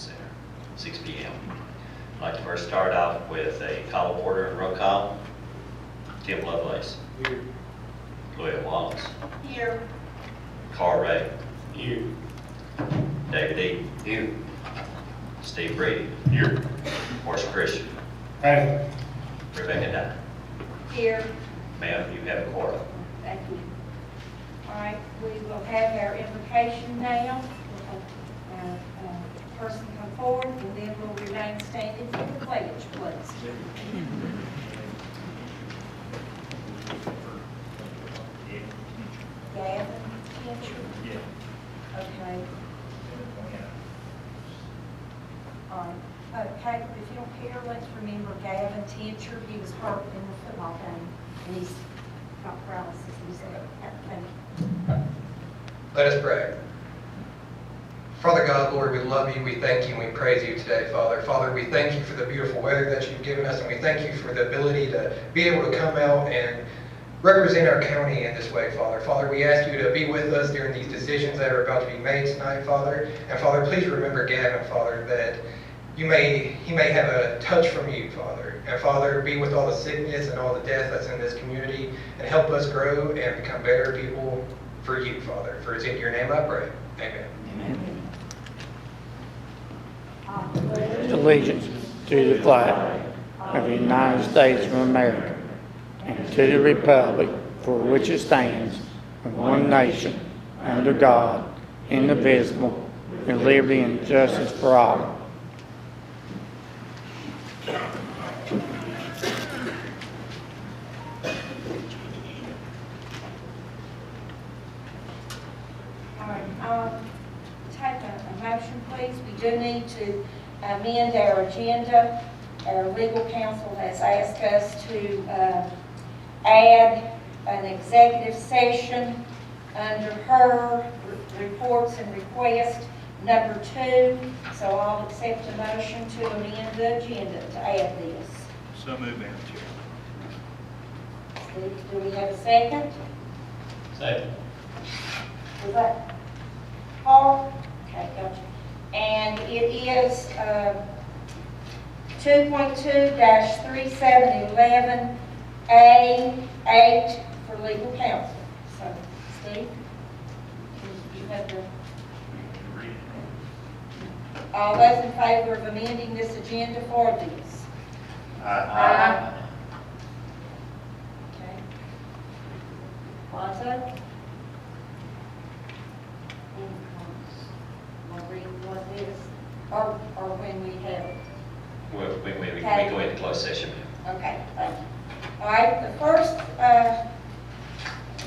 Center, 6 p.m. I'd like to first start off with a call of order and roll call. Tim Lovelace. Here. Lloyd Wallace. Here. Carl Ray. Here. David E. Here. Steve Brady. Here. Morris Christian. Present. Rebecca Dye. Here. Ma'am, you have a quorum. Thank you. All right, we will have our invocation now. We'll have a person come forward, and then we'll remain standing for the pledge, please. Gavin Tincher? Yeah. Okay. All right. Kate, if you don't care, let's remember Gavin Tincher. He was hurt in the football game, and he's got paralysis in his leg. Okay. Let us pray. Father God, Lord, we love you, we thank you, and we praise you today, Father. Father, we thank you for the beautiful weather that you've given us, and we thank you for the ability to be able to come out and represent our county in this way, Father. Father, we ask you to be with us during these decisions that are about to be made tonight, Father. And Father, please remember Gavin, Father, that he may have a touch from you, Father. And Father, be with all the sickness and all the death that's in this community, and help us grow and become better people for you, Father. For it's in your name I pray. Amen. Allegiance to the flag of the United States of America and to the republic for which it stands, one nation, under God, indivisible, with liberty and justice for all. All right, take a motion, please. We do need to amend our agenda. Our legal counsel has asked us to add an executive session under her reports and request number 2. So I'll accept a motion to amend the agenda to add this. So moved, Madam Chair. Steve, do we have a second? Second. Was that Paul? Okay, gotcha. And it is 2.2-3711A8 for legal counsel. So, Steve, you have the... All those in favor of amending this agenda for this? Aye. Okay. Lonzo? What is, or when we have it? Well, we go into closed session. Okay, thank you. All right, the first,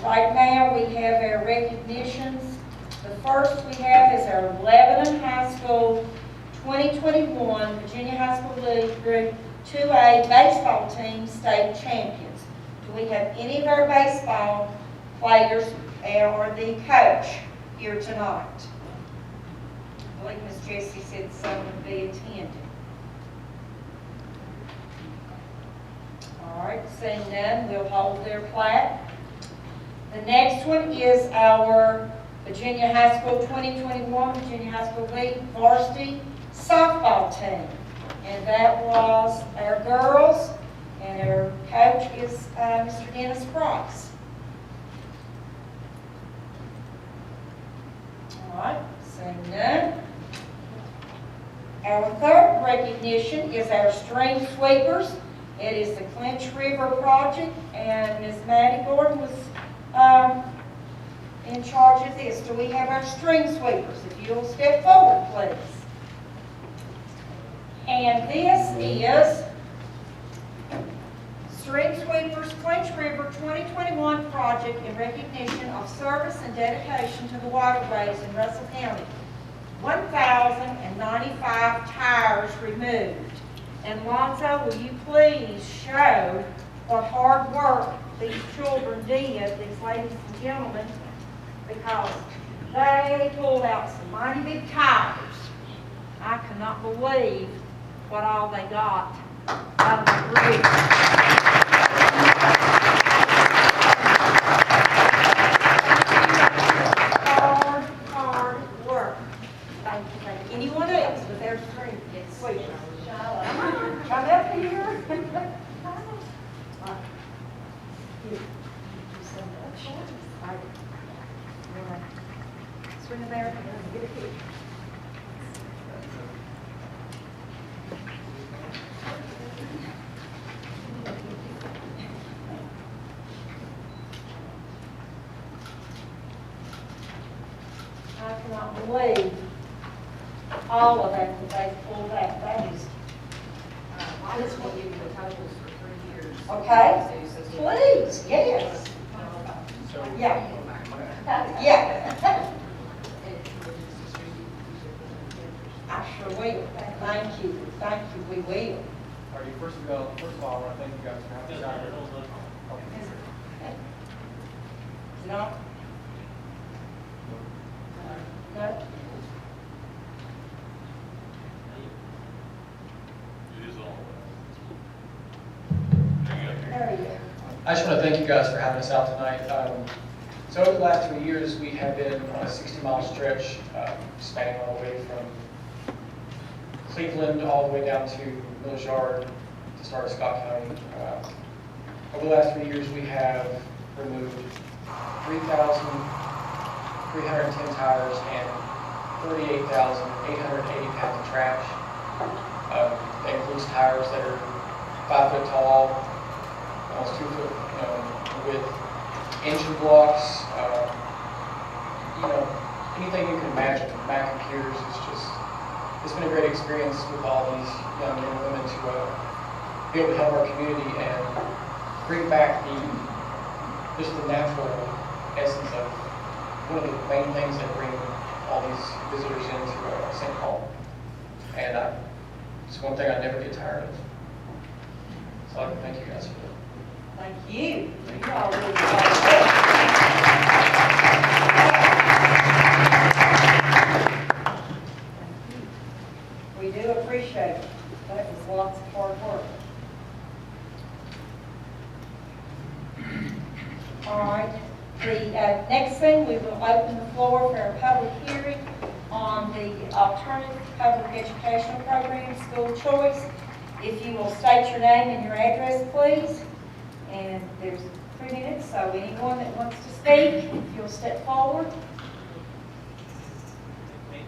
right now we have our recognitions. The first we have is our Lebanon High School 2021 Virginia High School League Group 2A baseball team state champions. Do we have any of our baseball players or the coach here tonight? I believe Ms. Jessie said some would be attending. All right, seeing none, we'll hold their plaque. The next one is our Virginia High School 2021 Virginia High School League varsity softball team. And that was our girls, and our coach is Mr. Dennis Price. All right, seeing none. Our third recognition is our stream sweepers. It is the Clinch River project, and Ms. Maddie Gordon was in charge of this. Do we have our stream sweepers? If you'll step forward, please. And this is Stream Sweepers Clinch River 2021 project in recognition of service and dedication to the waterways in Russell County. 1,095 tires removed. And Lonzo, will you please show what hard work these children did, these ladies and gentlemen, because they pulled out some mighty big tires. I cannot believe what all they got out of the bridge. Hard work. Thank you. Anyone Anyone else with their drink? Wait, Charlotte, come up here. Swing there. Get a picture. I cannot believe all of that they pulled that. That is, I just want you to give you the totals for 3 years. okay? So- Please, yes. Yeah. Yeah. I sure will. Thank you. Thank you. We will. Are you, first of all, I want to thank you guys for having us out here. Is it on? No? There you go. I just want to thank you guys for having us out tonight. So over the last 3 years, we have been on a 60-mile stretch, spanning all the way from Cleveland all the way down to Mills Yard to start Scott County. Over the last 3 years, we have removed 3,310 tires and 38,880 pounds of trash. That includes tires that are 5 foot tall, almost 2 foot, width, engine blocks, anything you can imagine. Mac computers. It's been a great experience with all these young men and women to be able to help our community and bring back just the natural essence of one of the main things that bring all these visitors into St. Paul. And it's one thing I never get tired of. So I'd like to thank you guys for that. Thank you. You all really got it. We do appreciate it. That was lots of hard work. All right. The next thing, we will open the floor for a public hearing on the alternative public educational program, school choice. If you will state your name and your address, please. And there's 3 minutes, so anyone that wants to speak, if you'll step forward.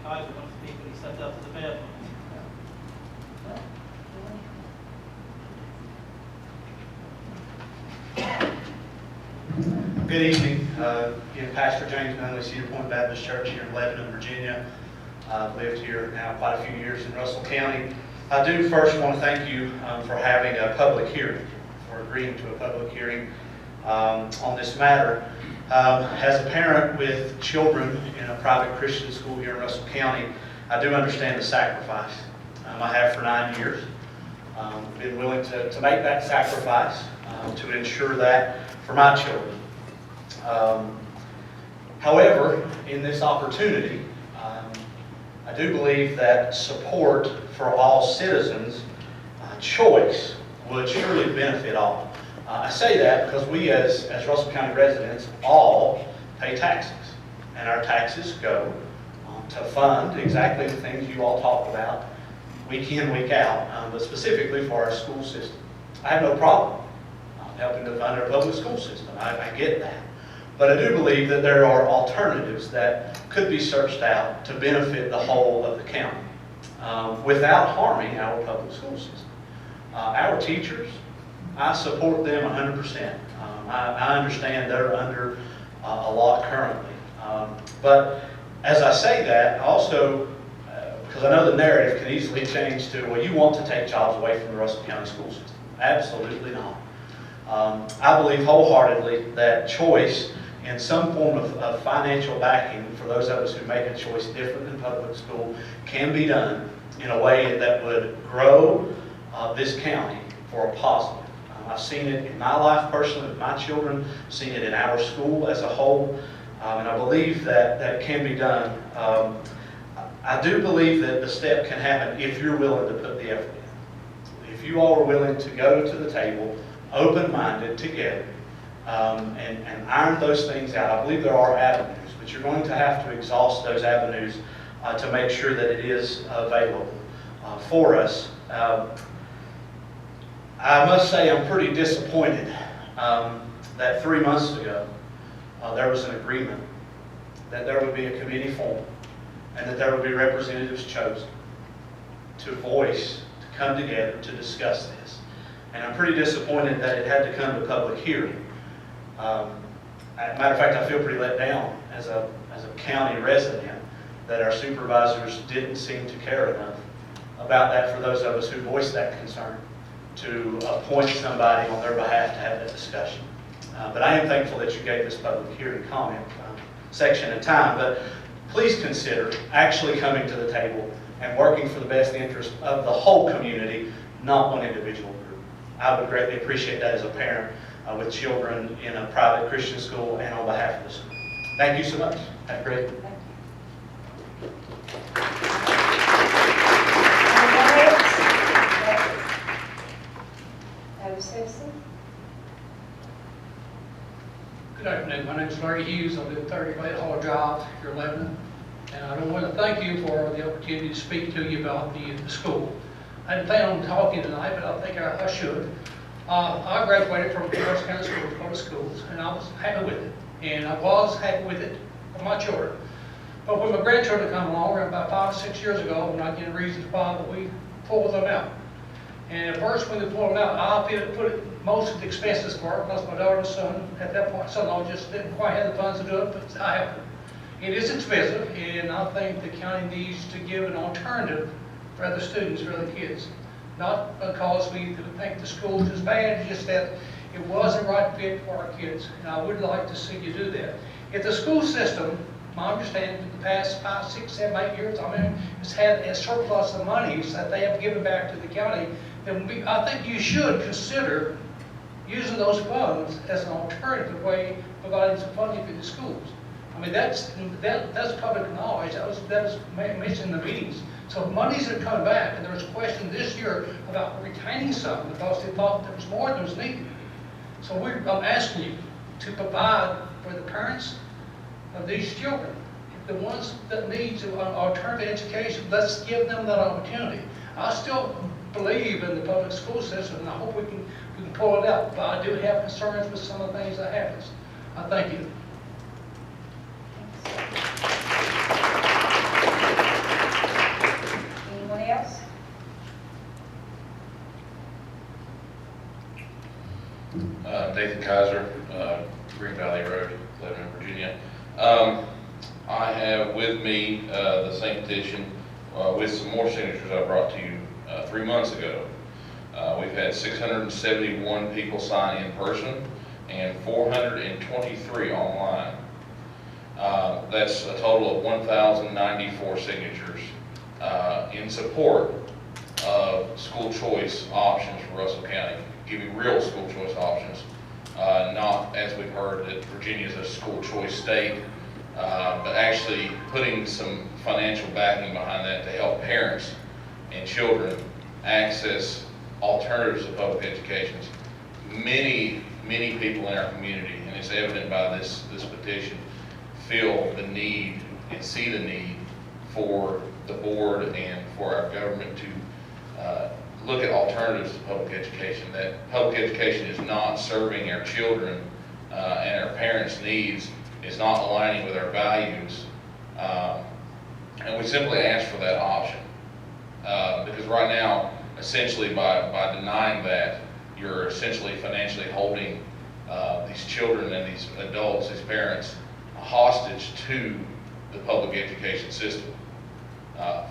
Kaiser wants to speak when he stepped up to the bathroom. Good evening. Again, Pastor James Nunley, Cedar Point Baptist Church here in Lebanon, Virginia. I've lived here now quite a few years in Russell County. I do first want to thank you for having a public hearing, for agreeing to a public hearing on this matter. As a parent with children in a private Christian school here in Russell County, I do understand the sacrifice. I have for 9 years. Been willing to make that sacrifice to ensure that for my children. However, in this opportunity, I do believe that support for all citizens, choice, would surely benefit all. I say that because we as Russell County residents all pay taxes, and our taxes go to fund exactly the things you all talk about week in, week out, but specifically for our school system. I have no problem helping to fund our public school system. I get that. But I do believe that there are alternatives that could be searched out to benefit the whole of the county without harming our public school system. Our teachers, I support them 100%. I understand they're under a lot currently. But as I say that, also, because I know the narrative can easily change to, well, you want to take jobs away from the Russell County school system. Absolutely not. I believe wholeheartedly that choice and some form of financial backing for those of us who make a choice different than public school can be done in a way that would grow this county for a positive. I've seen it in my life personally with my children, seen it in our school as a whole, and I believe that it can be done. I do believe that the step can happen if you're willing to put the effort in. If you all are willing to go to the table, open-minded together, and iron those things out. I believe there are avenues, but you're going to have to exhaust those avenues to make sure that it is available for us. I must say I'm pretty disappointed that 3 months ago there was an agreement that there would be a committee formed and that there would be representatives chosen to voice, to come together to discuss this. And I'm pretty disappointed that it had to come to public hearing. As a matter of fact, I feel pretty let down as a county resident that our supervisors didn't seem to care enough about that for those of us who voiced that concern, to appoint somebody on their behalf to have that discussion. But I am thankful that you gave this public hearing comment section of time. But please consider actually coming to the table and working for the best interest of the whole community, not one individual group. I would greatly appreciate that as a parent with children in a private Christian school and on behalf of the school. Thank you so much. Have a great day. Good afternoon. My name is Larry Hughes. I live at 38 Hall Drive here in Lebanon. And I want to thank you for the opportunity to speak to you about the school. I didn't plan on talking tonight, but I think I should. I graduated from Harris County School, public schools, and I was happy with it. And I was happy with it for my children. But when my grandchildren come along, around about 5 or 6 years ago, I'm not getting reasons why, but we pulled them out. And at first, when they pulled them out, I put most of the expenses for it, plus my daughter's son, at that point, son-in-law just didn't quite have the funds to do it, but I helped them. It is expensive, and I think the county needs to give an alternative for the students, for the kids. Not because we think the school is bad, just that it wasn't the right fit for our kids. And I would like to see you do that. If the school system, my understanding, for the past 5, 6, 7, 8 years, has had a surplus of monies that they have given back to the county, then I think you should consider using those funds as an alternative way of providing some funding for the schools. That's public knowledge. That was mentioned in the meetings. So monies are coming back, and there was a question this year about retaining some because they thought there was more than was needed. So I'm asking you to provide for the parents of these children. The ones that need an alternative education, let's give them that opportunity. I still believe in the public school system, and I hope we can pull it out. But I do have concerns with some of the things that happen. I thank you. Anyone else? Nathan Kaiser, Green Valley Road, Lebanon, Virginia. I have with me the same petition with some more signatures I brought to you 3 months ago. We've had 671 people sign in person and 423 online. That's a total of 1,094 signatures in support of school choice options for Russell County, giving real school choice options, not as we've heard that Virginia is a school choice state, but actually putting some financial backing behind that to help parents and children access alternatives to public education. Many people in our community, and it's evident by this petition, feel the need and see the need for the board and for our government to look at alternatives to public education. That public education is not serving our children and our parents' needs, is not aligning with our values, and we simply ask for that option. Because right now, essentially by denying that, you're essentially financially holding these children and these adults, these parents, hostage to the public education system.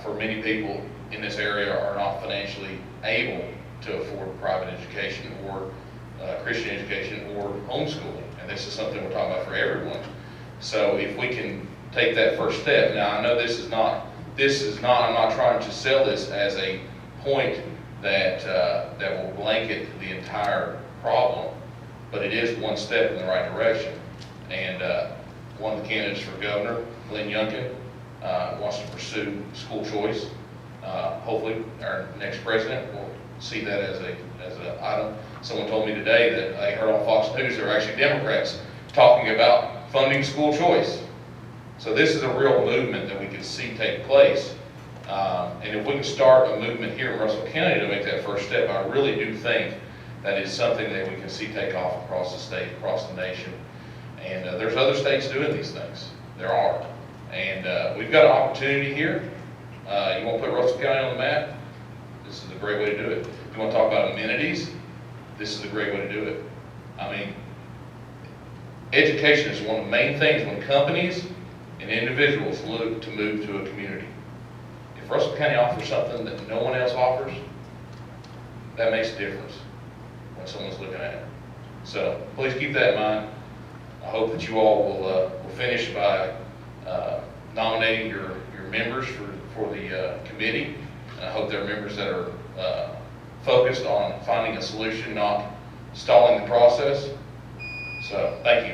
For many people in this area are not financially able to afford private education or Christian education or homeschooling, and this is something we're talking about for everyone. So if we can take that first step, now I know I'm not trying to sell this as a point that will blanket the entire problem, but it is one step in the right direction. And one of the candidates for governor, Glenn Youngkin, wants to pursue school choice. Hopefully our next president will see that as an item. Someone told me today that I heard on Fox News there are actually Democrats talking about funding school choice. So this is a real movement that we can see take place. And if we can start a movement here in Russell County to make that first step, I really do think that is something that we can see take off across the state, across the nation. And there's other states doing these things. There are. And we've got an opportunity here. You want to put Russell County on the map? This is a great way to do it. You want to talk about amenities? This is a great way to do it. I mean, education is one of the main things when companies and individuals look to move to a community. If Russell County offers something that no one else offers, that makes a difference when someone's looking at it. So please keep that in mind. I hope that you all will finish by nominating your members for the committee. And I hope they're members that are focused on finding a solution, not stalling the process. So, thank you.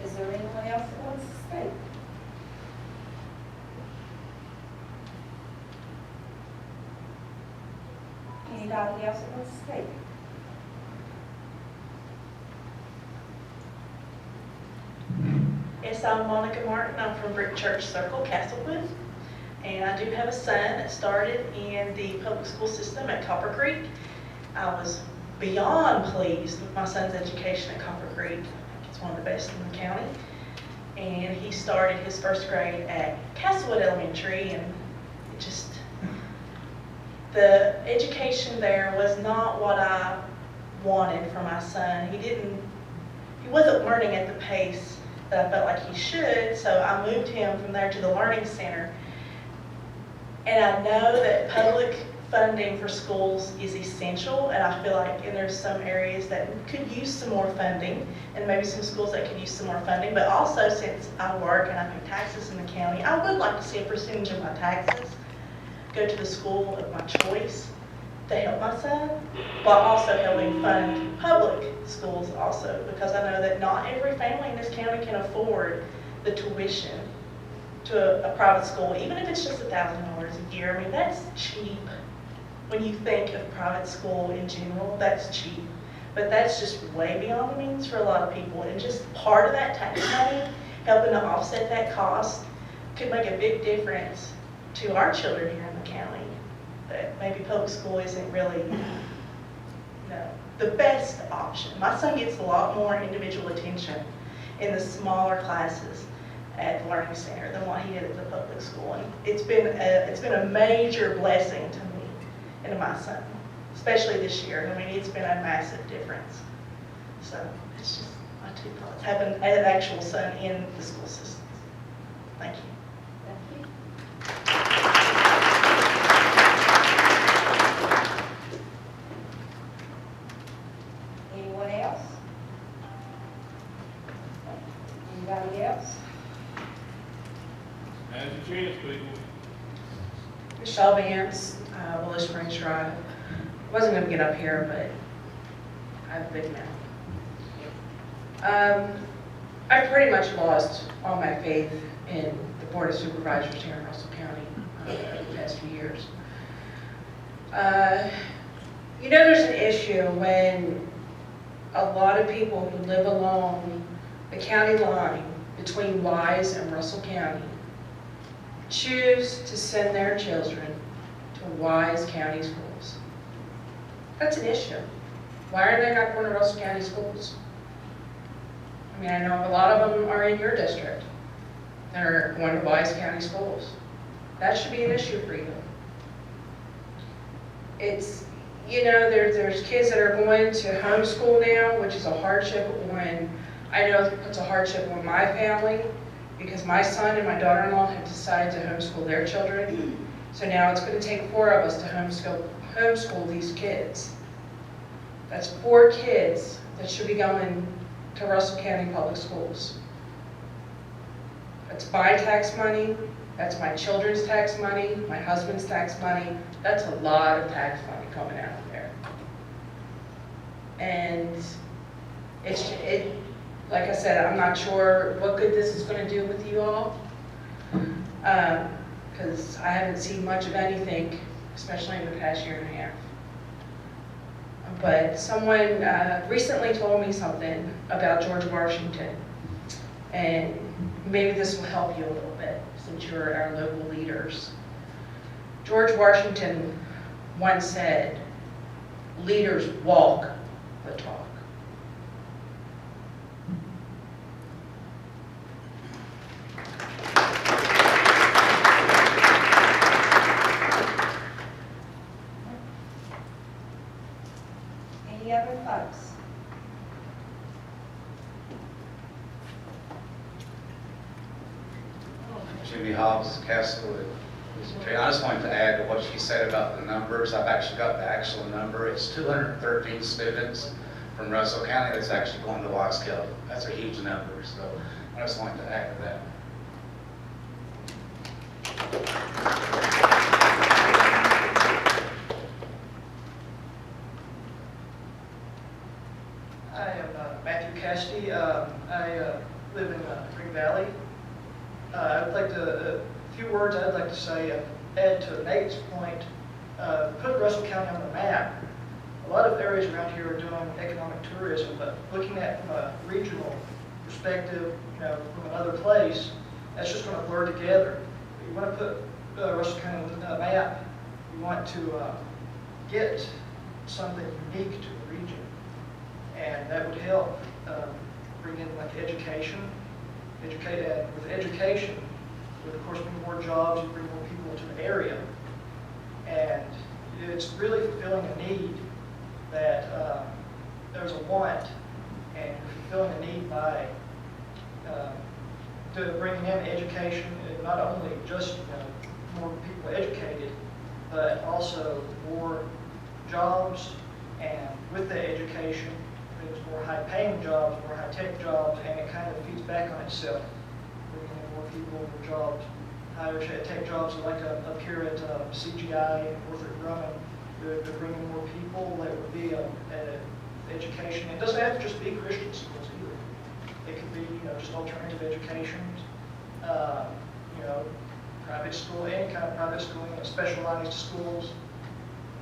Is there anyone else that wants to speak? Anybody else that wants to speak? Yes, I'm Monica Martin. I'm from Brick Church Circle, Castlewood. And I do have a son that started in the public school system at Copper Creek. I was beyond pleased with my son's education at Copper Creek. It's one of the best in the county. And he started his first grade at Castlewood Elementary, and it just, the education there was not what I wanted for my son. He wasn't learning at the pace that I felt like he should, so I moved him from there to the Learning Center. And I know that public funding for schools is essential, and I feel like there's some areas that could use some more funding, and maybe some schools that could use some more funding, but also since I work and I pay taxes in the county, I would like to see a percentage of my taxes go to the school of my choice to help my son, while also helping fund public schools also, because I know that not every family in this county can afford the tuition to a private school, even if it's just $1,000 a year. I mean, that's cheap. When you think of private school in general, that's cheap. But that's just way beyond the means for a lot of people. And just part of that tax money, helping to offset that cost, could make a big difference to our children here in the county. That maybe public school isn't really the best option. My son gets a lot more individual attention in the smaller classes at the Learning Center than what he did at the public school. And it's been a major blessing to me and to my son, especially this year. I mean, it's been a massive difference. So it's just my two thoughts. Having an actual son in the school system. Thank you. Thank you. Anyone else? Anybody else? Now's your chance, people. Michelle Vance, Willow Springs Drive. Wasn't going to get up here, but I have a big mouth. I've pretty much lost all my faith in the Board of Supervisors here in Russell County over the past few years. You know, there's an issue when a lot of people who live along the county line between Wise and Russell County choose to send their children to Wise County schools. That's an issue. Why are they not going to Russell County schools? I mean, I know a lot of them are in your district that are going to Wise County schools. That should be an issue for you. It's, you know, there's kids that are going to homeschool now, which is a hardship on, I know it puts a hardship on my family, because my son and my daughter-in-law have decided to homeschool their children. So now it's going to take 4 of us to homeschool these kids. That's 4 kids that should be going to Russell County Public Schools. That's my tax money, that's my children's tax money, my husband's tax money. That's a lot of tax money coming out of there. And like I said, I'm not sure what good this is going to do with you all, because I haven't seen much of anything, especially in the past year and a half. I'm But someone recently told me something about George Washington, and maybe this will help you a little bit since you're our local leaders. George Washington once said, "Leaders walk the talk." Any other folks? Jimmy Hobbs, Castle. I just wanted to add to what she said about the numbers. I've actually got the actual number. It's 213 students from Russell County that's actually going to Wasco. That's a huge number, so I just wanted to add to that. I am Matthew Cassidy. I live in Green Valley. I would like to, a few words I'd like to say, add to Nate's point, put Russell County on the map. A lot of areas around here are doing economic tourism, but looking at from a regional perspective, from another place, that's just going to blur together. You want to put Russell County on the map. You want to get something unique to the region, and that would help bring in like education. With education, would of course bring more jobs and bring more people to the area, and it's really fulfilling a need that there's a want, and fulfilling a need by to bringing in education, and not only just more people educated, but also more jobs, and with the education brings more high-paying jobs, more high-tech jobs, and it kind of feeds back on itself, bringing in more people, more jobs, higher tech jobs like up here at CGI and Northrop Grumman. They're bringing more people. That would be education. It doesn't have to just be Christian schools either. It could be just alternative educations, private school, any kind of private schooling, specialized schools,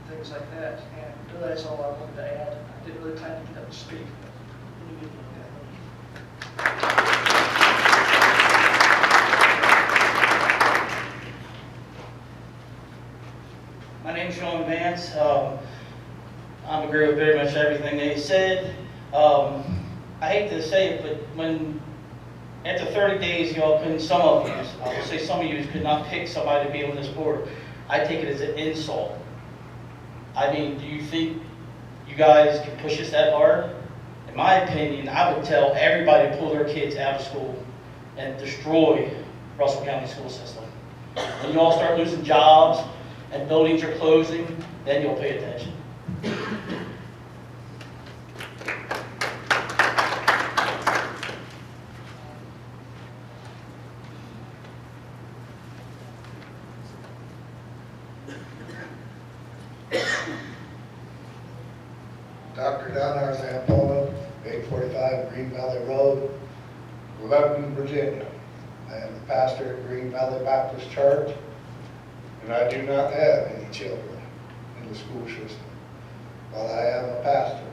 things like that. And that's all I wanted to add. I didn't really plan to get up to speak, but you did that. My name's Sean Vance. I agree with very much everything they said. I hate to say it, but when after 30 days, y'all couldn't, some of you, I will say some of you could not pick somebody to be on this board, I take it as an insult. I mean, do you think you guys can push us that hard? In my opinion, I would tell everybody to pull their kids out of school and destroy Russell County school system. When you all start losing jobs and buildings are closing, then you'll pay attention. Dr. Dunnar Zampola, 845 Green Valley Road, Lebanon, Virginia. I am the pastor at Green Valley Baptist Church, and I do not have any children in the school system. But I am a pastor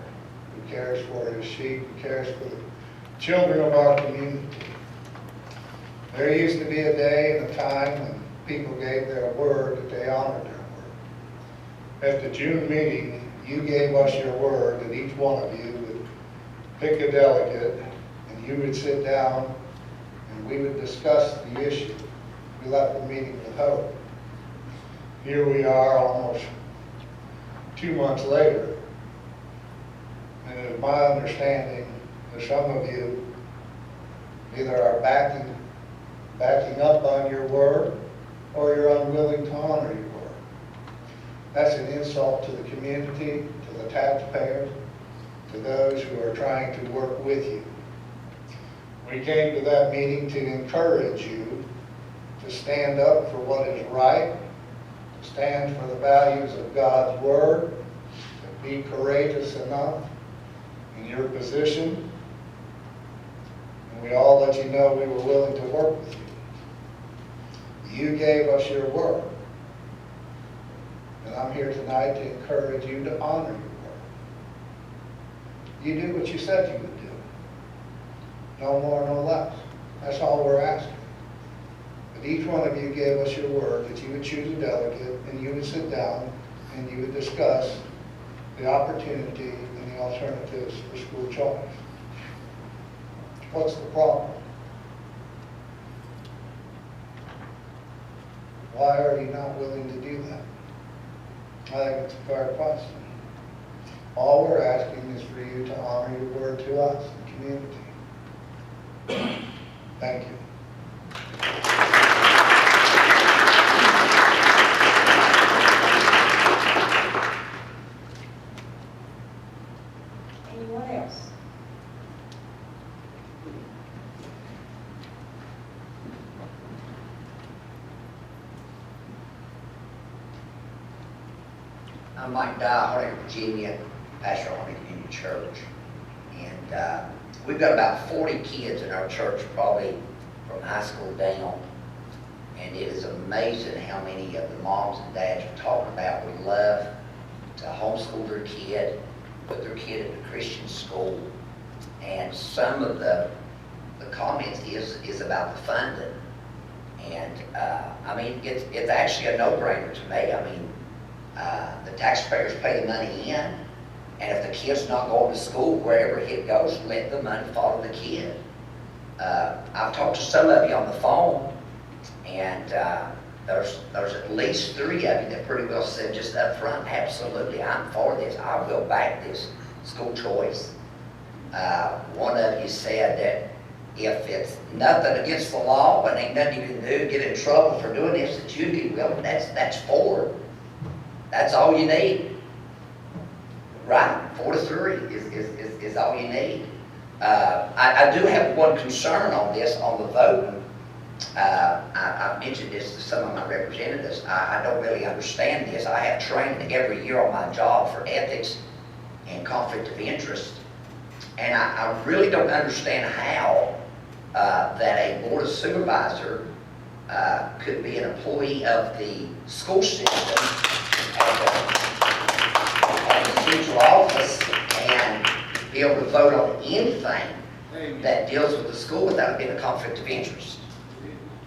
who cares for his sheep, who cares for the children of our community. There used to be a day and a time when people gave their word that they honored their word. At the June meeting, you gave us your word that each one of you would pick a delegate and you would sit down and we would discuss the issue. We left the meeting with hope. Here we are almost 2 months later, and it is my understanding that some of you either are backing up on your word or you're unwilling to honor your word. That's an insult to the community, to the taxpayers, to those who are trying to work with you. We came to that meeting to encourage you to stand up for what is right, to stand for the values of God's Word, to be courageous enough in your position. And we all let you know we were willing to work with you. You gave us your word. And I'm here tonight to encourage you to honor your word. you do what you said you would do. No more, no less. That's all we're asking. But each one of you gave us your word that you would choose a delegate, and you would sit down and you would discuss the opportunity and the alternatives for school choice. What's the problem? Why are you not willing to do that? I think it's a fair question. All we're asking is for you to honor your word to us, the community. Thank you. Anyone else? I'm Mike Dye, Harley, Virginia, pastor of Harley Community Church. And we've got about 40 kids in our church, probably from high school down. And it is amazing how many of the moms and dads are talking about would love to homeschool their kid, put their kid in a Christian school. And some of the comments is about the funding. And I mean, it's actually a no-brainer to me. I mean, the taxpayers pay the money in, and if the kid's not going to school, wherever it goes, let the money follow the kid. I've talked to some of you on the phone, and there's at least 3 of you that pretty well said just up front, absolutely, I'm for this. I will back this school choice. One of you said that if it's nothing against the law, but ain't nothing you can do, get in trouble for doing this, that you'd be willing, that's 4. That's all you need. Right, 4 to 3 is all you need. I do have one concern on this, on the voting. I've mentioned this to some of my representatives. I don't really understand this. I have training every year on my job for ethics and conflict of interest. And I really don't understand how that a board of supervisor could be an employee of the school system at the central office and be able to vote on anything that deals with the school without it being a conflict of interest.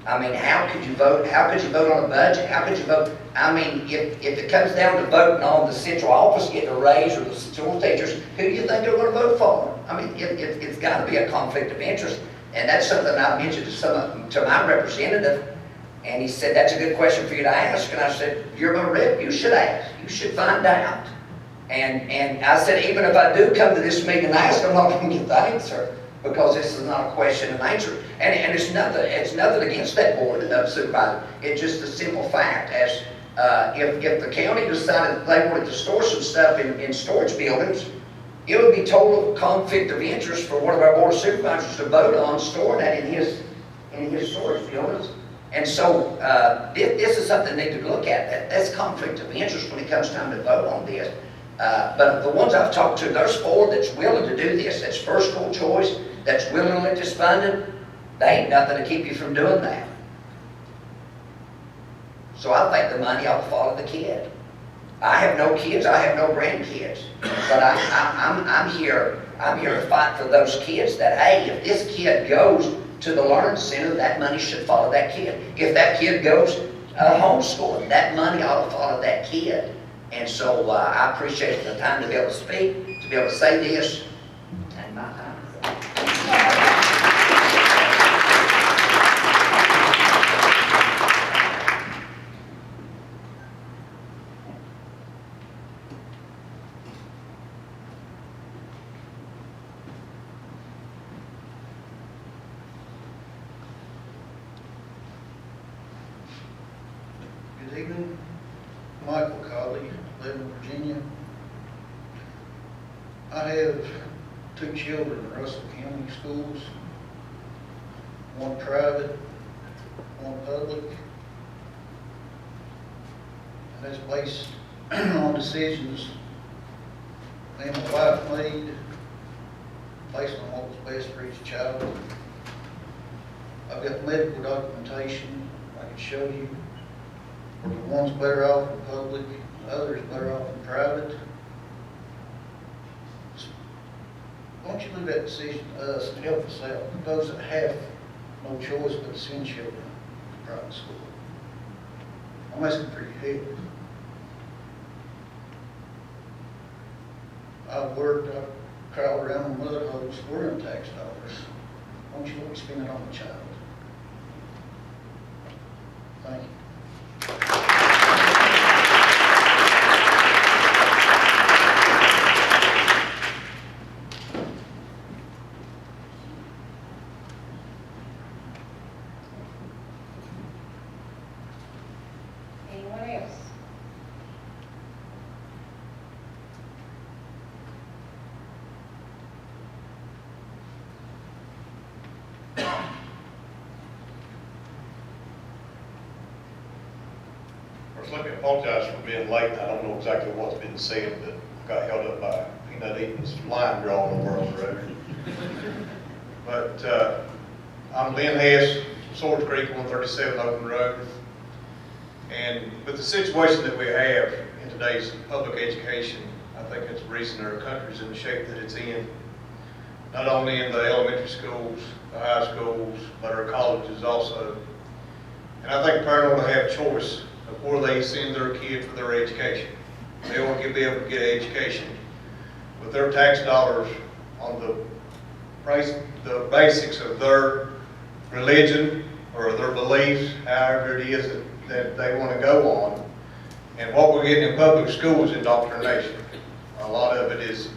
I mean, how could you vote? How could you vote on a budget? How could you vote? I mean, if it comes down to voting on the central office getting a raise or the school teachers, who do you think they're going to vote for? I mean, it's got to be a conflict of interest. And that's something I mentioned to my representative. And he said, that's a good question for you to ask. And I said, you're my rep, you should ask. You should find out. And I said, even if I do come to this meeting and ask, I'm not going to get the answer, because this is not a question and answer. And it's nothing against that board of supervisors. It's just a simple fact. As if the county decided that they wanted to store some stuff in storage buildings, it would be total conflict of interest for one of our board of supervisors to vote on storing that in his storage buildings. And so this is something they need to look at. That's conflict of interest when it comes time to vote on this. But the ones I've talked to, there's 4 that's willing to do this. That's first school choice, that's willing to let this funded. They ain't nothing to keep you from doing that. So I think the money ought to follow the kid. I have no kids, I have no grandkids, but I'm here to fight for those kids that, hey, if this kid goes to the Learning Center, that money should follow that kid. If that kid goes homeschooling, that money ought to follow that kid. And so I appreciate the time to be able to speak, to be able to say this, and my time is up. Good evening. Michael Colley, Lebanon, Virginia. I have 2 children in Russell County schools, one private, one public. And that's based on decisions me and my wife made based on what was best for each child. I've got medical documentation I can show you. The one's better off in public, the other's better off in private. don't you leave that decision to us and help us out, those that have no choice but to send children to private school? I'm asking for your help. I've traveled around on mother homes, we're in tax dollars. Don't you let me spend it on the child? Thank you. Anyone else? First, let me apologize for being late. I don't know exactly what's been said, but I got held up by peanut eating some line drawing over on the road. But I'm Lynn Hess, Swords Creek, 137 Open Road. And with the situation that we have in today's public education, I think it's the reason our country's in the shape that it's in. Not only in the elementary schools, the high schools, but our colleges also. And I think parents ought to have choice before they send their kid for their education. They ought to be able to get an education with their tax dollars on the basics of their religion or their beliefs, however it is that they want to go on. And what we're getting in public schools is indoctrination. A lot of it is,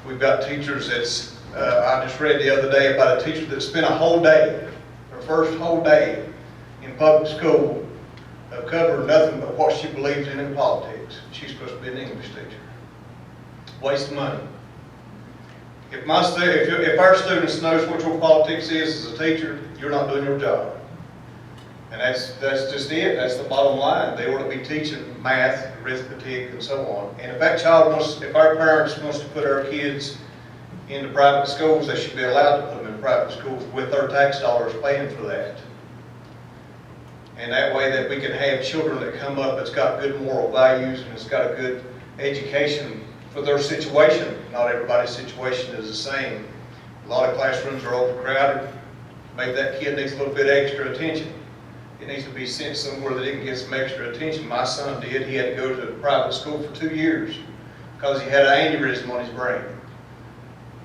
we've got teachers that's, I just read the other day about a teacher that spent a whole day, her first whole day in public school, of covering nothing but what she believes in politics. She's supposed to be an English teacher. Waste of money. If our students knows what your politics is as a teacher, you're not doing your job. And that's just it. That's the bottom line. They ought to be teaching math, arithmetic, and so on. And if our parents wants to put our kids into private schools, they should be allowed to put them in private schools with their tax dollars paying for that. And that way that we can have children that come up that's got good moral values and it's got a good education for their situation. Not everybody's situation is the same. A lot of classrooms are overcrowded. Maybe that kid needs a little bit extra attention. It needs to be sent somewhere that it can get some extra attention. My son did. He had to go to a private school for 2 years because he had an aneurysm on his brain.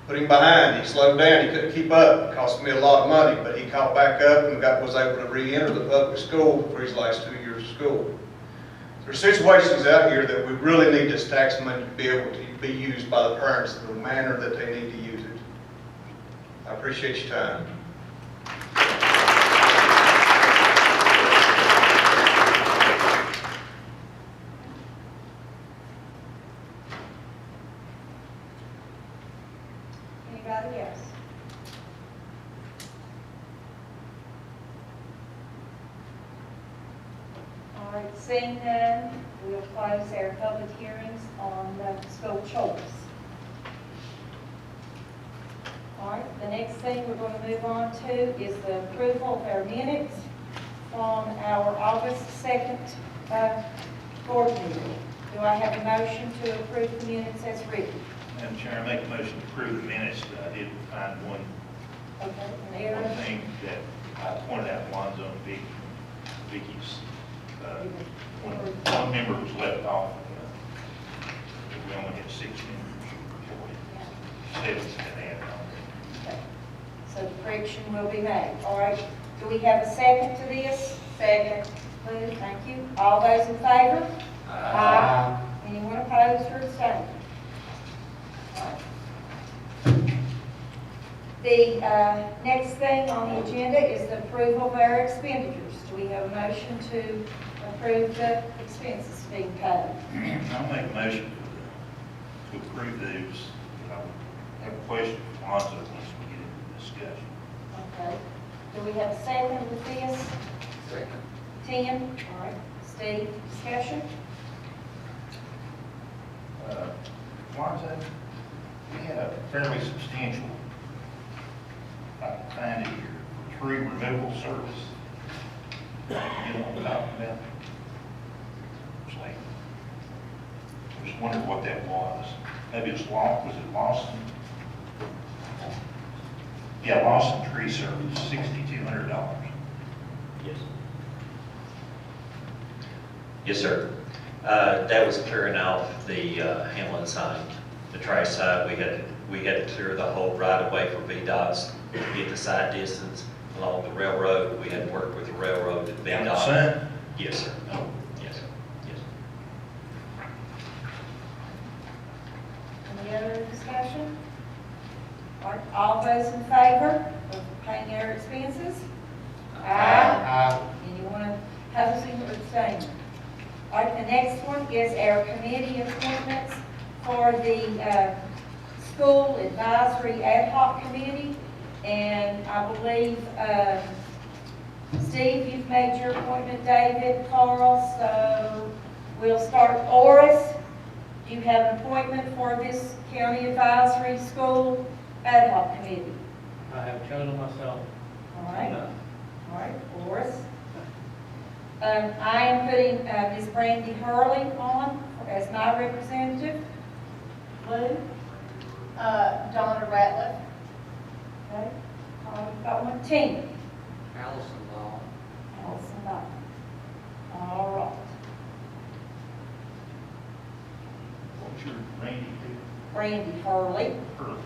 Put him behind. He slowed down. He couldn't keep up. It cost me a lot of money, but he caught back up and was able to re-enter the public school for his last 2 years of school. There are situations out here that we really need this tax money to be able to be used by the parents in the manner that they need to use it. I appreciate your time. Anybody else? All right, seeing none, we'll close our public hearings on the school choice. All right, the next thing we're going to move on to is the approval of our minutes from our August 2nd board meeting. Do I have a motion to approve the minutes as written? Madam Chair, I make a motion to approve the minutes. I did find one thing that I pointed out, Lonzo and Vicky's. One member was left off. We only had 6 members. 7 had added on. Okay. So the correction will be made. All right, do we have a second to this? Second. Lou, thank you. All those in favor? Aye. Anyone opposed or abstaining? The next thing on the agenda is the approval of our expenditures. Do we have a motion to approve the expenses being paid? I'll make a motion to approve those. I have a question for Lonzo once we get into the discussion. Okay. Do we have a second with this? Second. 10? All right. Steve, discussion? Lonzo, we had a fairly substantial, I can find it here, tree removal service. You know what I'm talking about? It's like, I just wondered what that was. Maybe it's Lawson, was it Lawson? Yeah, Lawson Tree Service, $6,200. Yes. Yes, sir. That was clearing out the Hamlin sign, the trash side. We had to clear the whole right of way for VDOTs to get the side distance along the railroad. We had to work with the railroad and Down the VDOT. sun? Yes, sir. Yes, sir. Yes. Any other discussion? All right, all those in favor of paying our expenses? Aye. Anyone opposing or abstaining? All right, the next one is our committee appointments for the School Advisory Ad Hoc Committee. And I believe, Steve, you've made your appointment, David, Carl, so we'll start. Oris, do you have an appointment for this County Advisory School Ad Hoc Committee? I have chosen myself. All right. All right, Oris. I am putting Ms. Brandy Hurley on as my representative. Lou? Donna Ratliff. Okay. We've got one. Tina? Allison Law. Allison Ball. All right. What's your Randy Brandy Hurley. do?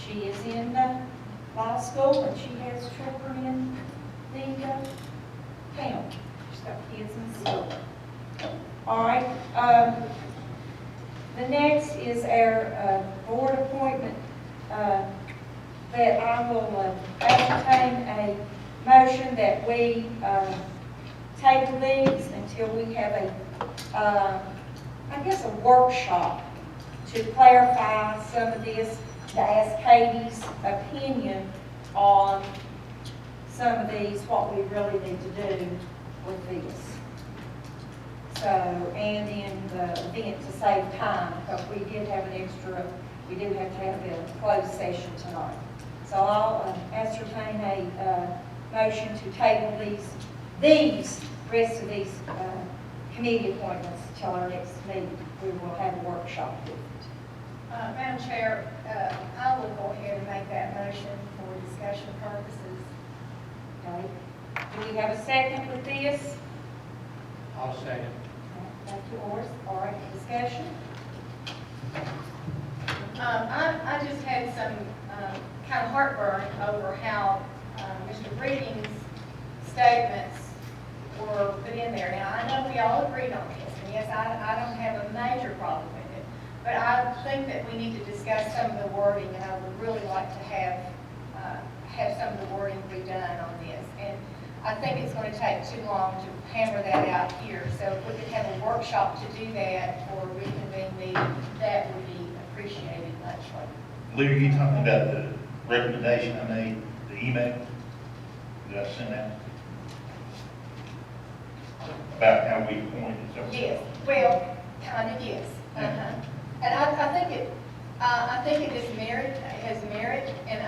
She is in law school and she has children in the county. She's got kids in school. All right. The next is our board appointment that I will entertain a motion that we table these until we have I guess a workshop to clarify some of this, to ask Katie's opinion on some of these, what we really need to do with this. So, and in the event to save time, because we did have an extra, we do have to have a closed session tonight. So I'll ascertain a motion to table these rest of these committee appointments till our next meeting. We will have a workshop with it. Madam Chair, I will go ahead and make that motion for discussion purposes. Okay. Do we have a second with this? I'll second. Thank you, Oris. All right, discussion? I just had some kind of heartburn over how Mr. Reading's statements were put in there. Now, I know we all agreed on this, and yes, I don't have a major problem with it, but I think that we need to discuss some of the wording, and I would really like to have some of the wording redone on this. And I think it's going to take too long to hammer that out here, so if we could have a workshop to do that or reconvene meeting, that would be appreciated muchly. Lou, are you talking about the recommendation I made, the email that I sent out? About how we appointed? Yes, well, kind of, yes. And I think it is merit, it has merit, and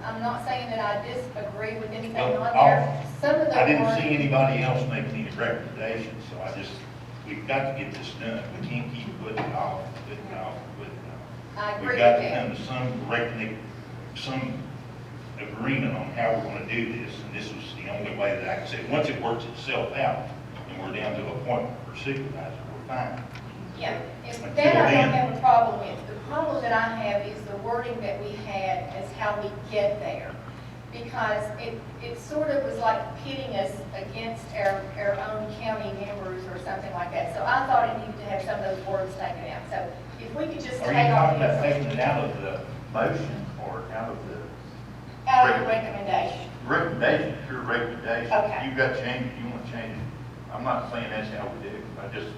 I'm not saying that I disagree with anything Well, on there. Some of the I didn't wording- see anybody else make any recommendations, so we've got to get this done. We can't keep putting it off, putting it off, putting it off. I agree We've got with to that. come to some agreement on how we're going to do this, and this was the only way that I could say, once it works itself out, and we're down to appointment for supervisor, we're fine. Yeah, Until that I don't then. have a problem with. The problem that I have is the wording that we had as how we get there. Because it sort of was like pitting us against our own county members or something like that. So I thought it needed to have some of those words taken out. So if we could just Are take you off talking about the, taking it out of the motion or out of the out of the recommendation. recommendation? Your recommendation. Okay. You've got changes, you want to change it. I'm not saying that's how we do it. I just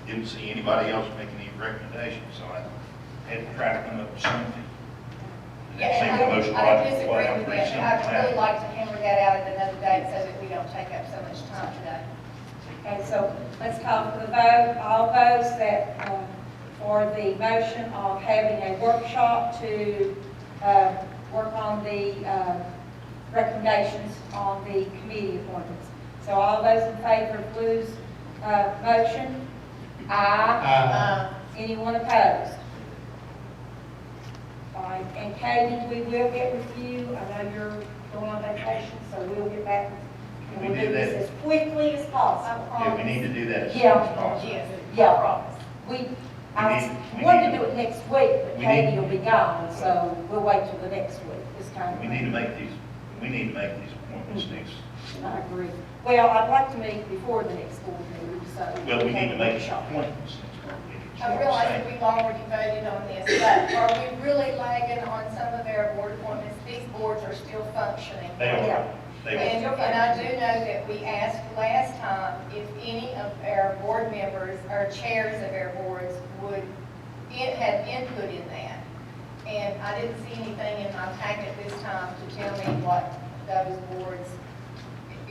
didn't see anybody else making any recommendations, so I had to try to come up with something. And Yeah, that seemed the most and I logical disagree way. I'm with pretty that. simple I'd really about like to hammer that out at another date so that we don't take up so much time today. Okay, so let's call for the vote. All those that, for the motion of having a workshop to work on the recommendations on the committee appointments. So all those in favor of Lou's motion? Aye. Anyone opposed? All right, and Katie, we will get with you. I know you're going on vacation, so we'll get back with you. Can we We'll do do this that? as quickly as possible. Yeah, we need to do that as soon Yeah. as possible. Yeah, I we wanted need to do it next week, but we Katie need- will be gone, so we'll wait till the next week, this kind of. We need to make these appointments next. I agree. Well, I'd like to meet before the next board meeting, so. Well, we need to make shop. appointments next board meeting. I realize that we've already voted on this, but are we really lagging on some of our board appointments? These boards are still functioning. They are. Yeah. They And are. I do know that we asked last time if any of our board members or chairs of our boards would have input in that. And I didn't see anything in my packet this time to tell me what those boards,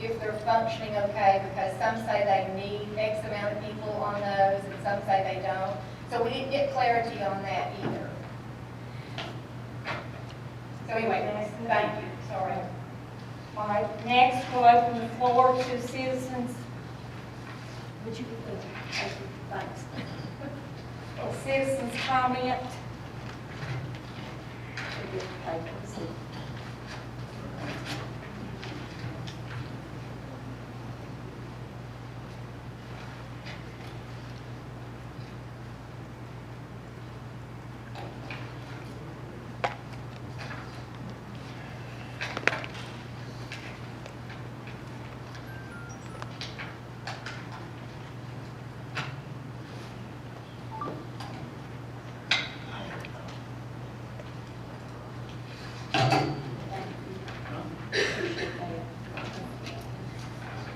if they're functioning okay, because some say they need X amount of people on those and some say they don't. So we didn't get clarity on that either. So anyway, thank you, sorry. All right, next we'll open the floor to citizens. Would you, thanks. Citizens comment.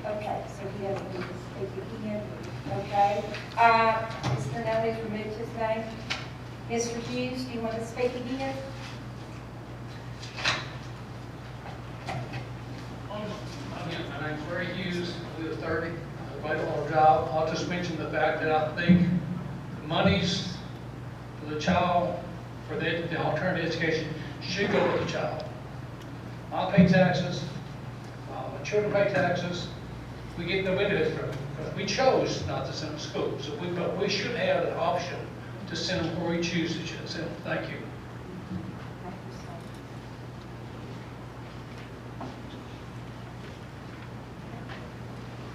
Okay, so he doesn't need to speak again. Okay. Mr. Noe removed his name. Mr. Hughes, do you want to speak again? Again, my name's Larry Hughes, I live 30, I played a lot of job. I'll just mention the fact that I think the monies for the child, for the alternative education, should go to the child. I pay taxes, my children pay taxes, we get no benefit from it, because we chose not to send them to school. So but we should have an option to send them where we choose to send them. Thank you.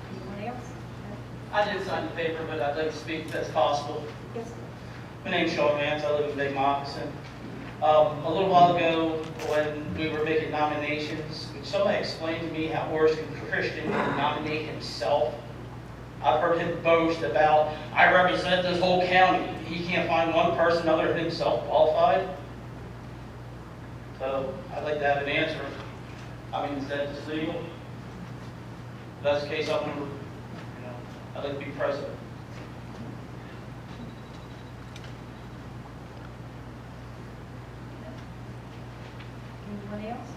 Anyone else? I did sign the paper, but I'd like to speak if that's possible. Yes, sir. My name's Sean Vance, I live in Big Moccasin. A little while ago, when we were making nominations, would somebody explain to me how Orson Christian can nominate himself? I've heard him boast about, I represent this whole county. He can't find one person other than himself qualified. So I'd like to have an answer. I mean, is that just legal? If that's the case, I'd like to be president. Anyone else?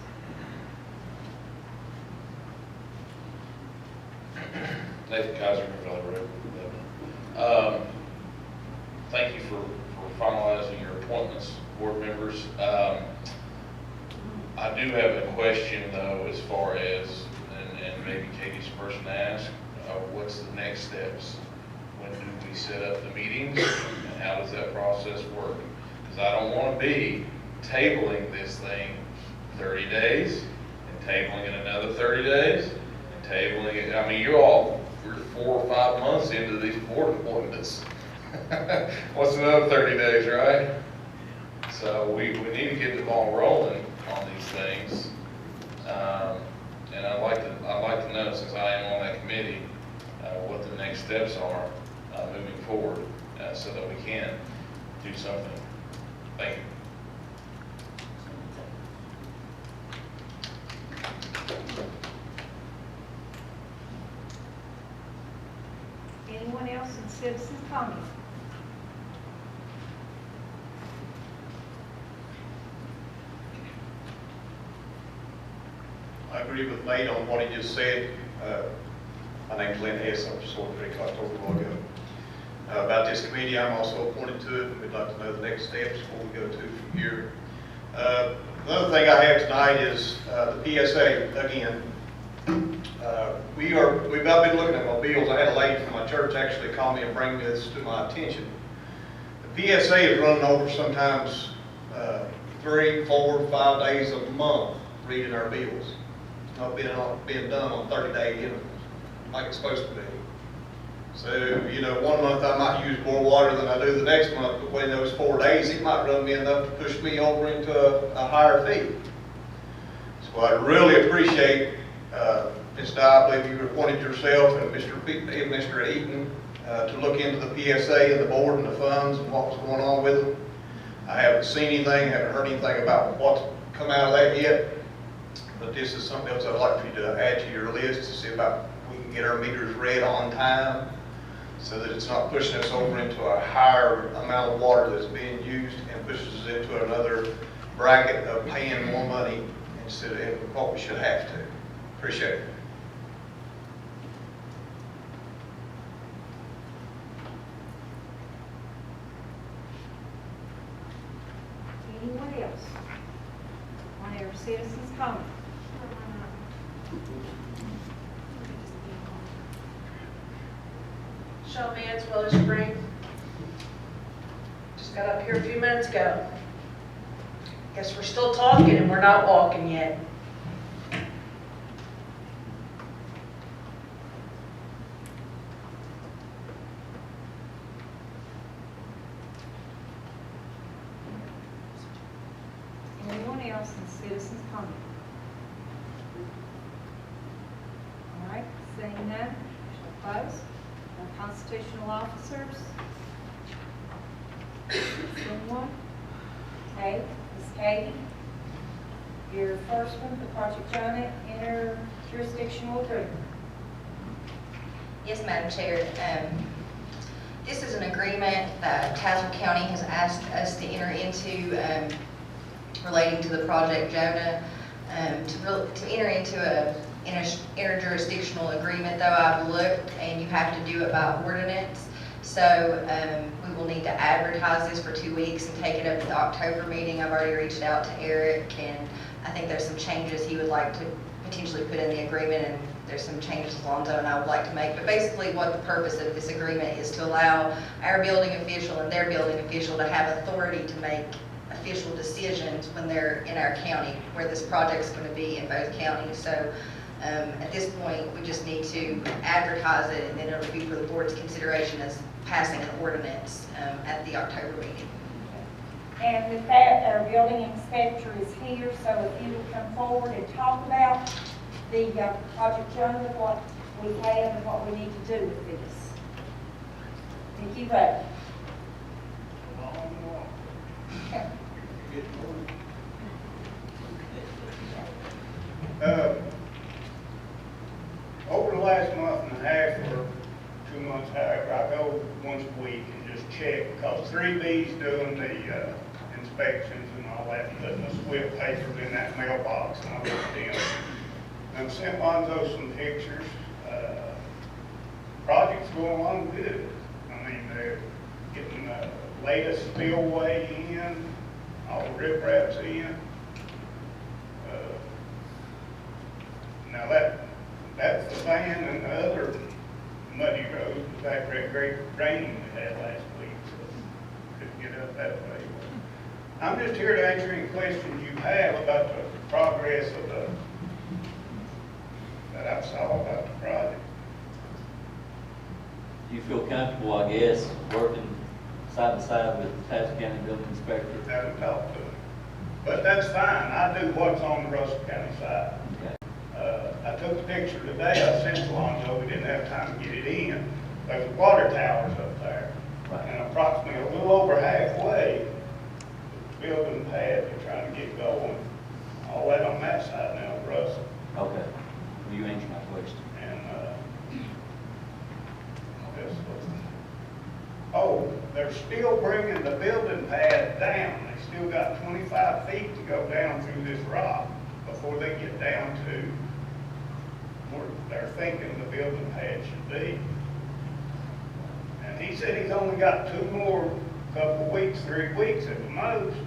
Nathan Kaiser, Valley Road, Lebanon. Thank you for finalizing your appointments, board members. I do have a question though, as far as, and maybe Katie's the person to ask, what's the next steps? When do we set up the meetings, and how does that process work? Because I don't want to be tabling this thing 30 days, and tabling it another 30 days, and tabling it, I mean, we're 4 or 5 months into these board appointments. What's another 30 days, right? So we need to get the ball rolling on these things. And I'd like to know, since I am on that committee, what the next steps are moving forward, so that we can do something. Thank you. Anyone else in citizens comment? I agree with Nate on what he just said. My name's Lynn Hess, I'm just Creek, October ago. About this committee, I'm also appointed to it, and we'd like to know the next steps before we go to from here. Another thing I have tonight is the PSA again. We've been looking at my bills. I had a lady from my church actually call me and bring this to my attention. The PSA is running over sometimes 3, 4, 5 days a month reading our bills. It's not being done on 30-day intervals like it's supposed to be. So, you know, one month I might use more water than I do the next month, but when those 4 days, it might run me enough to push me over into a higher fee. So I really appreciate, Ms. Dye, I believe you appointed yourself and Mr. Eaton to look into the PSA and the board and the funds and what was going on with them. I haven't seen anything, haven't heard anything about what's come out of that yet, but this is something else I'd like for you to add to your list to see about we can get our meters read on time so that it's not pushing us over into a higher amount of water that's being used and pushes us into another bracket of paying more money instead of what we should have to. Appreciate it. Anyone else? On our citizens' comment? Sean Vance, Willow Spring. Just got up here a few minutes ago. Guess we're still talking and we're not walking yet. Anyone else in citizens' comment? All right, seeing none, shall close. Our constitutional officers. Someone? Okay, Ms. Katie. Your first one, the Project Jonah interjurisdictional agreement. Yes, Madam Chair. This is an agreement that Tazewell County has asked us to enter into relating to the Project Jonah. To enter into a interjurisdictional agreement, though, I've looked, and you have to do it by ordinance. So we will need to advertise this for 2 weeks and take it up at the October meeting. I've already reached out to Eric, and I think there's some changes he would like to potentially put in the agreement, and there's some changes Alonzo and I would like to make. But basically what the purpose of this agreement is to allow our building official and their building official to have authority to make official decisions when they're in our county, where this project's going to be in both counties. So at this point, we just need to advertise it, and then it'll be for the board's consideration as passing an ordinance at the October meeting. And with that, our building inspector is here, so if you would come forward and talk about the Project Jonah, what we have and what we need to do with this. Thank you, Ray. Over the last month and a half or 2 months, however, I go once a week and just check, because 3B's doing the inspections and all that, and putting the SWIFT papers in that mailbox, and I looked at them. And I've sent Lonzo some pictures. Project's going along good. I mean, they're getting the latest spillway in, all the ripraps in. Now that's the fan and the other muddy road was after that great rain we had last week, so couldn't get up that way. I'm just here to answer any questions you have about the progress of that I saw about the project. You feel comfortable, I guess, working side by side with the Tazewell County Building Inspector? Haven't talked to him, but that's fine. I do what's on the Russell County side. Okay. I took the picture today. I sent it along, though we didn't have time to get it in. There's water towers up there, Right. and approximately a little over halfway, the building pad they're trying to get going. All that on that side now, Russell. Okay. Well, you answered my question. And oh, they're still bringing the building pad down. They still got 25 feet to go down through this rock before they get down to where they're thinking the building pad should be. And he said he's only got 2 more, couple weeks, 3 weeks at the most,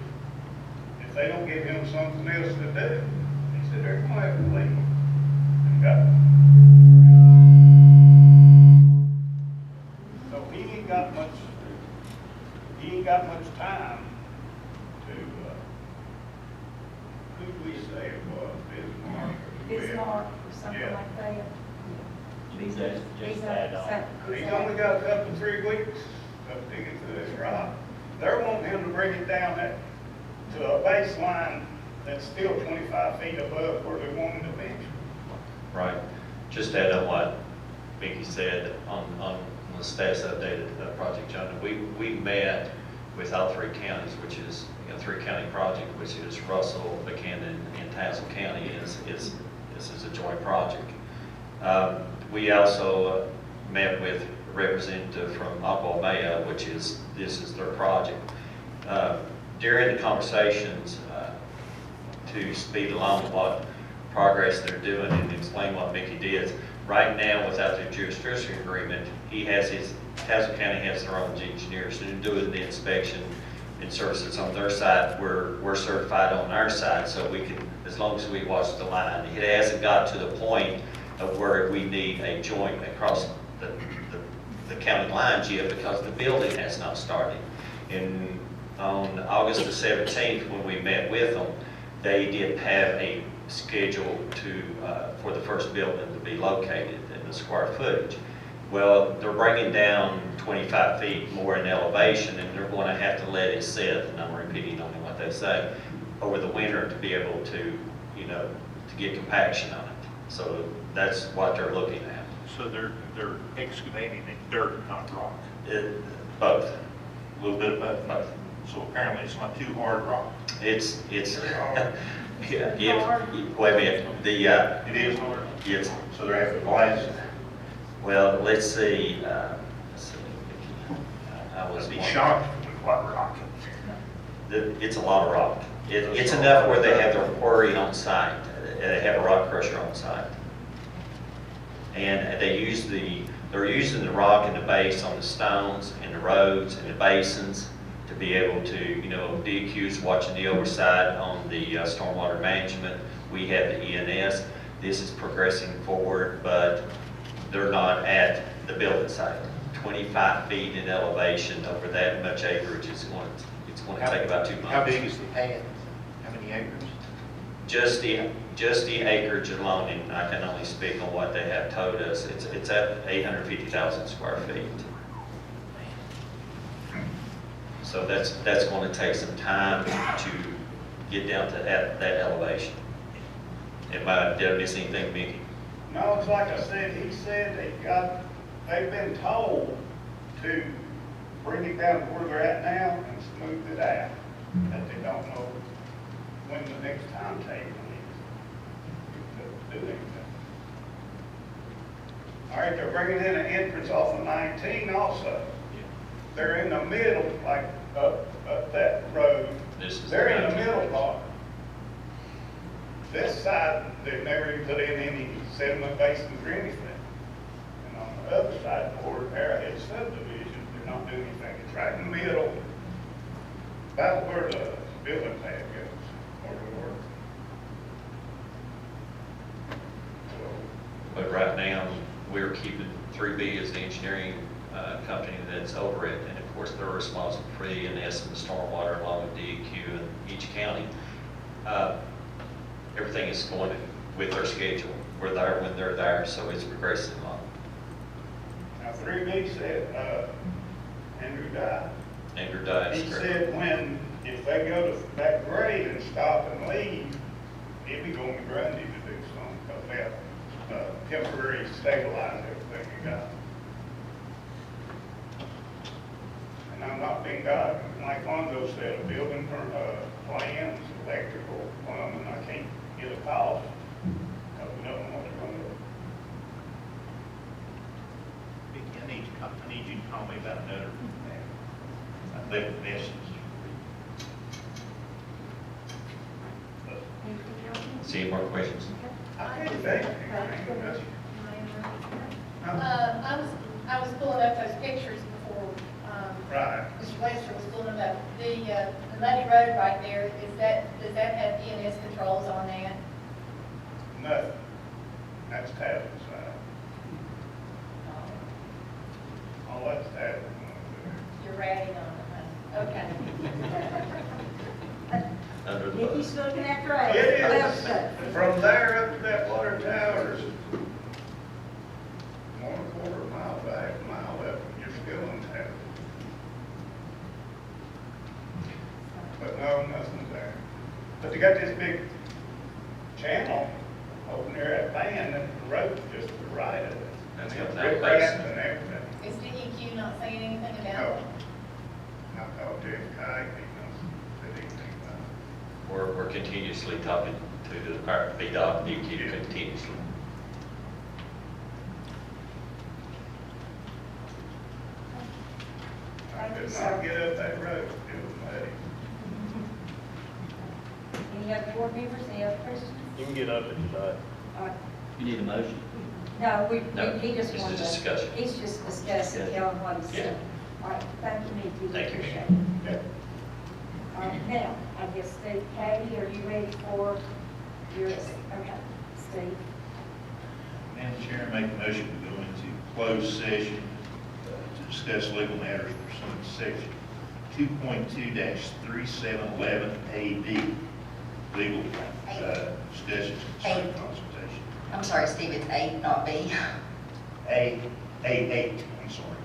if they don't give him something else to do. He said they're going to have to leave. And so he ain't got much time something like that. Just add on. He's only got a couple, 3 weeks of digging through this rock. They're wanting him to bring it down to a baseline that's still 25 feet above where they want him to be. Right. Just to add on what Mickey said on the status update of Project Jonah, we met with all 3 counties, which is, 3-county project, which is Russell, Buchanan, and Tazewell County. This is a joint project. We also met with a representative from Aquamaya, this is their project. During the conversations, to speed along what progress they're doing and explain what Mickey did, right now, without the jurisdiction agreement, Tazewell County has their own engineers who do the inspection and services on their side. We're certified on our side, so we can, as long as we watch the line. It hasn't got to the point of where we need a joint across the county lines yet, because the building has not started. And on August the 17th, when we met with them, they did have a schedule for the first building to be located and the square footage. Well, they're bringing down 25 feet more in elevation, and they're going to have to let it sit, and I'm repeating only what they say, over the winter to be able to, to get compaction on it. So that's what they're looking at. So they're excavating in dirt, not rock? Both. A little bit of both? So apparently it's not too hard rock? It's yeah, wait a minute. It is hard? Yes. So they're having to blast it? Well, let's see. I was Be shocked with what rock. It's a lot of rock. It's enough where they have their quarry on site. They have a rock crusher on site. And they're using the rock and the base on the stones and the roads and the basins to be able to, DQ's watching the oversight on the stormwater management. We have the ENS. This is progressing forward, but they're not at the building site. 25 feet in elevation over that much acreage it's going to take about 2 months. How big is the pad? How many acres? Just the acreage alone, and I can only speak on what they have told us. It's at 850,000 square feet. So that's going to take some time to get down to that elevation. Did I miss anything, Mickey? No, it's like I said, he said they've been told to bring it down to where they're at now and smooth it out. That they don't know when the next timetable is to do anything. All right, they're bringing in an entrance off of 19 also. They're in the middle, like up that road. They're in the middle part. This side, they've never even put in any sediment basins or anything. And on the other side, toward Arrowhead subdivision, they're not doing anything. It's right in the middle, about where the building pad goes, where we work. But right now, we're keeping 3B as the engineering company that's over it, and of course, they're responsible for the ENS and the stormwater along with DEQ and each county. Everything is going with their schedule. We're there when they're there, so it's progressing along. Now, 3B said, Andrew died. Andrew died. He said if they go to that grade and stop and leave, he'd be going to Grundy to do something, because they have temporary stabilize everything you got. And I'm not being God, like Lonzo said, a building plans, electrical, plumbing, I can't get a call, because we don't know what they're going to do. Vicky, I need you to call me about another. I left a message. See any more questions? I can't think of anything. I was pulling up those pictures before, Right. Mr. Lester was pulling them up. The Muddy Road right there, does that have ENS controls on that? Nothing. That's Tazewell's side. All that's Tazewell. You're ratting on them, okay. Under the Nikki's looking after us. It is. From there up to that water tower is you got this big channel over there at Van, and the road's just to the right of it. That's And what the that riprap base. and everything. Is DEQ not saying anything about No. it? I talked to him, Kai, he knows, said anything about it. We're continuously talking to the department, VDOT, DEQ continuously. I could not get up that road, it was muddy. Any other board members, any other questions? You can get up if you like. All right. You need a motion? No, No, he just it's a wanted to. discussion. He's just discussing, Okay. telling what he Yeah. said. All right, thank you, Nikki. Thank you, Appreciate Nikki. it. All right, now, I guess, Steve, Katie, are you ready for your? Yes. Okay, Steve. Madam Chair, I make a motion to go into closed session to discuss legal matters pursuant to section 2.2-3711AB, legal discussions, concern, A. consultation. I'm sorry, Steve, it's A, not B. A8, I'm sorry.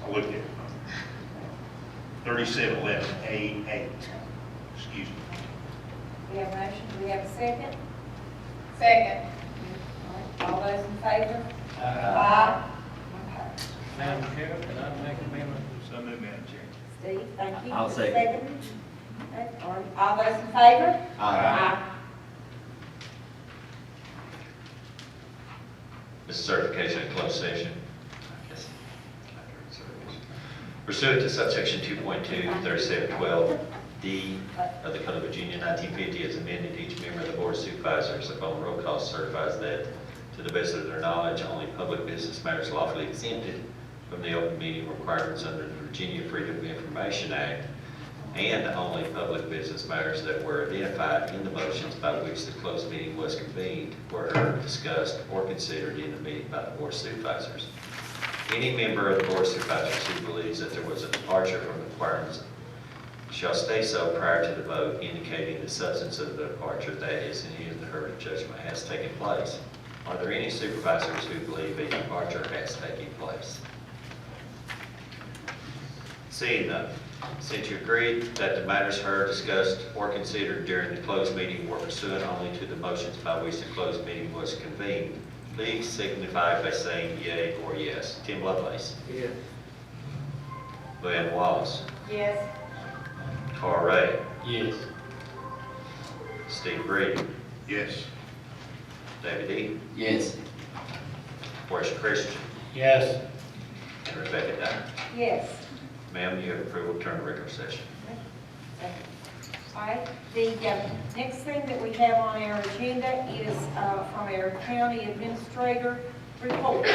I looked at it. 3711A8, excuse me. We have a motion, do we have a second? Second. All right, all those in favor? Aye. Okay. Madam Chair, can I make an amendment? So moved, Madam Chair. Steve, thank you. I'll second. Okay, all right, all those in favor? Aye. This is certification in closed session. I guess. Pursuant to subsection 2.2-3712D of the Code of Virginia 1950 as amended, each member of the Board of Supervisors upon roll call certifies that, to the best of their knowledge, only public business matters lawfully exempted from the open meeting requirements under the Virginia Freedom of Information Act, and only public business matters that were identified in the motions by which the closed meeting was convened were heard, discussed, or considered in the meeting by the Board of Supervisors. Any member of the Board of Supervisors who believes that there was a departure from the requirements shall state so prior to the vote, indicating the substance of the departure, that is, in his or her judgment, has taken place. Are there any supervisors who believe a departure has taken place? Seeing none, since you agreed that the matters heard, discussed, or considered during the closed meeting were pursuant only to the motions by which the closed meeting was convened, please signify by saying yea or yes. Tim Lovelace. Yes. Luann Wallace. Yes. Carl Ray. Yes. Steve Brady. Yes. David E. Yes. Wes Christian. Yes. And Rebecca Dye. Yes. Ma'am, you have approval to turn to regular session. All right, the next thing that we have on our agenda is from our county administrator reports.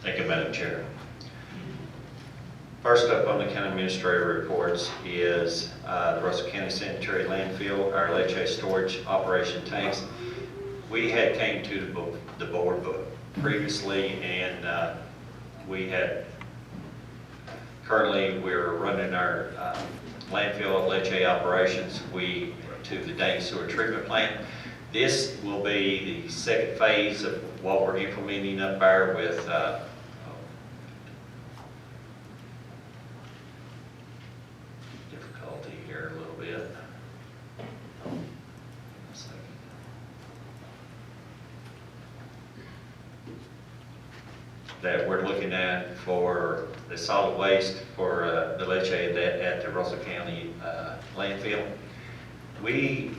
Thank you, Madam Chair. First up on the county administrator reports is the Russell County Sanitary Landfill, our leachate storage operation tanks. We had came to the board previously, and we had, currently we're running our landfill leachate operations to the Dane Sewer Treatment Plant. This will be the second phase of what we're implementing up there with difficulty here a little bit. That we're looking at for the solid waste for the leachate at the Rosa County landfill. We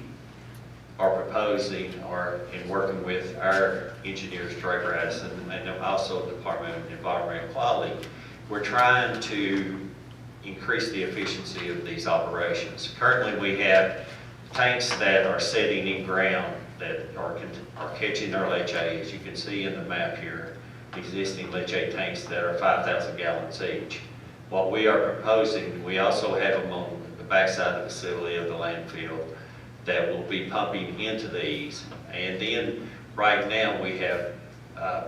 are proposing, or in working with our engineers, Trey Radisson, and also the Department of Environmental Quality, we're trying to increase the efficiency of these operations. Currently, we have tanks that are sitting in ground that are catching our leachate, as you can see in the map here. Existing leachate tanks that are 5,000 gallons each. What we are proposing, we also have them on the backside of the facility of the landfill that will be pumping into these. And then right now we have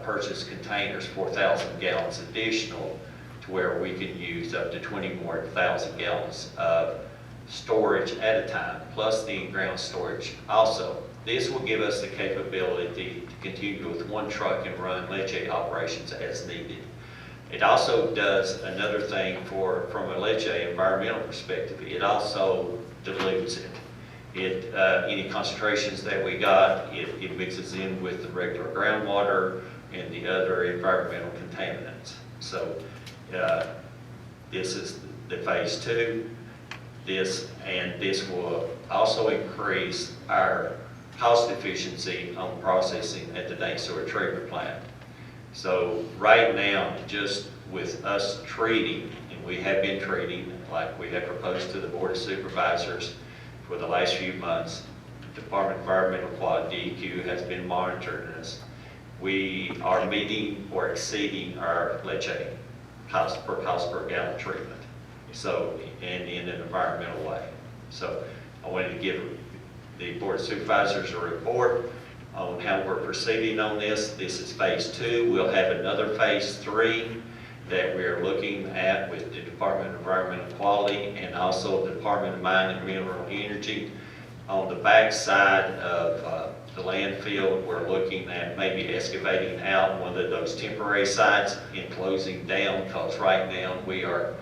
purchased containers, 4,000 gallons additional, to where we can use up to 20 more thousand gallons of storage at a time, plus the in-ground storage also. This will give us the capability to continue with one truck and run leachate operations as needed. It also does another thing from a leachate environmental perspective. It also dilutes it. Any concentrations that we got, it mixes in with the regular groundwater and the other environmental contaminants. So this is the phase 2. This will also increase our cost efficiency on processing at the Dank Sewer Treatment Plant. So right now, just with us treating, and we have been treating like we have proposed to the Board of Supervisors for the last few months, Department of Environmental Quality, DEQ, has been monitoring us. We are meeting or exceeding our leachate cost per gallon treatment. So, and in an environmental way. So I wanted to give the Board of Supervisors a report on how we're proceeding on this. This is phase 2. We'll have another phase 3 that we're looking at with the Department of Environmental Quality and also the Department of Mine and Mineral Energy. On the back side of the landfill, we're looking at maybe excavating out one of those temporary sites and closing down, because right now we are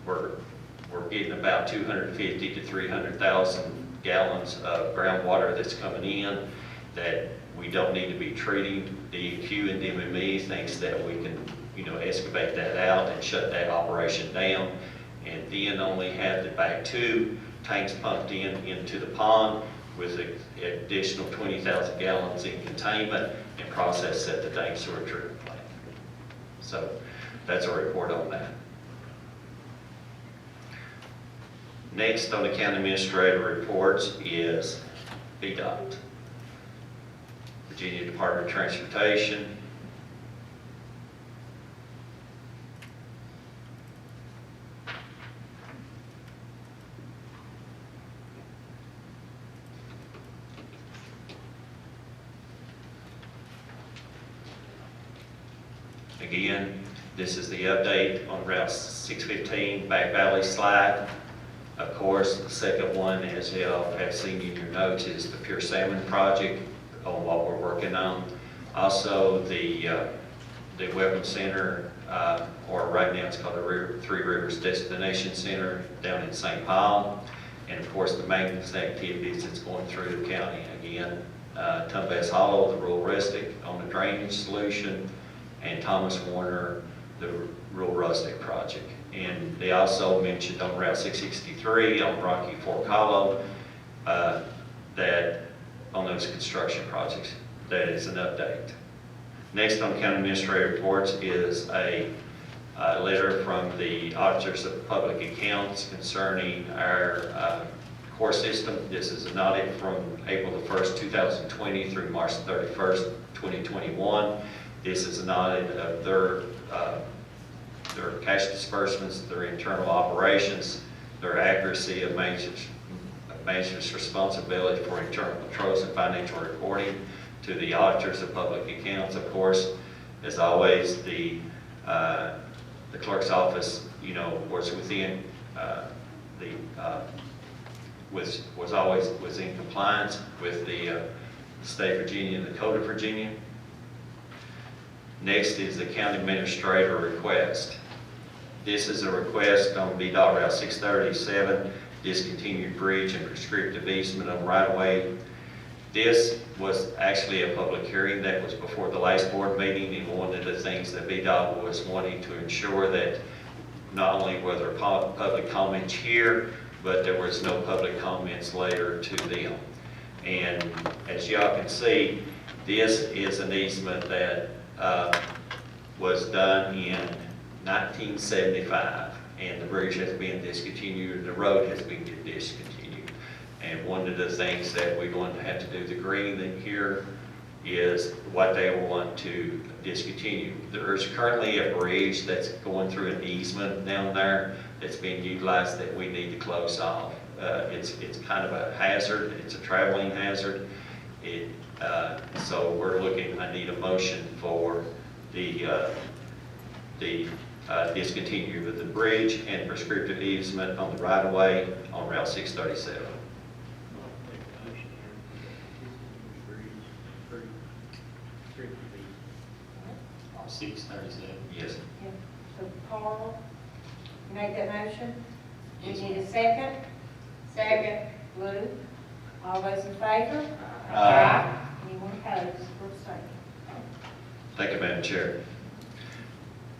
we're getting about 250 to 300,000 gallons of groundwater that's coming in that we don't need to be treating. DEQ and DMME thinks that we can, excavate that out and shut that operation down, and then only have the back 2 tanks pumped into the pond with an additional 20,000 gallons in containment and processed at the Dank Sewer Treatment Plant. So that's a report on that. Next on the county administrator reports is VDOT, Virginia Department of Transportation. Again, this is the update on Route 615 Back Valley Slide. Of course, the second one, as you all have seen in your notes, is the Pure Salmon Project on what we're working on. Also, the Weapons Center, or right now it's called the Three Rivers Destination Center down in St. Paul. And of course, the maintenance activities that's going through the county. Again, Tumbas Hollow, the rural rustic on the drainage solution, and Thomas Warner, the rural rustic project. And they also mentioned on Route 663 on Rocky Fork Hollow that on those construction projects, that is an update. Next on county administrative reports is a letter from the auditors of public accounts concerning our core system. This is an audit from April the 1st, 2020 through March 31st, 2021. This is an audit of their cash disbursements, their internal operations, their accuracy of management's responsibility for internal controls and financial reporting to the auditors of public accounts. Of course, as always, the clerk's office, was within was always in compliance with the state of Virginia and the Code of Virginia. Next is the county administrator request. This is a request on VDOT Route 637, discontinued bridge and prescriptive easement on right-of-way. This was actually a public hearing that was before the last board meeting, and one of the things that VDOT was wanting to ensure that not only were there public comments here, but there was no public comments later to them. And as y'all can see, this is an easement that was done in 1975, and the bridge has been discontinued, and the road has been discontinued. And one of the things that we're going to have to do the greening here is what they want to discontinue. There's currently a bridge that's going through an easement down there that's being utilized that we need to close off. It's kind of a hazard. It's a traveling hazard. So we're looking, I need a motion for the discontinue with the bridge and prescriptive easement on the right-of-way on Route 637. 637. Yes. So Carl made that motion. We need a second. Second. Blue. All those in favor? Aye. Anyone opposed or abstaining? Thank you, Madam Chair.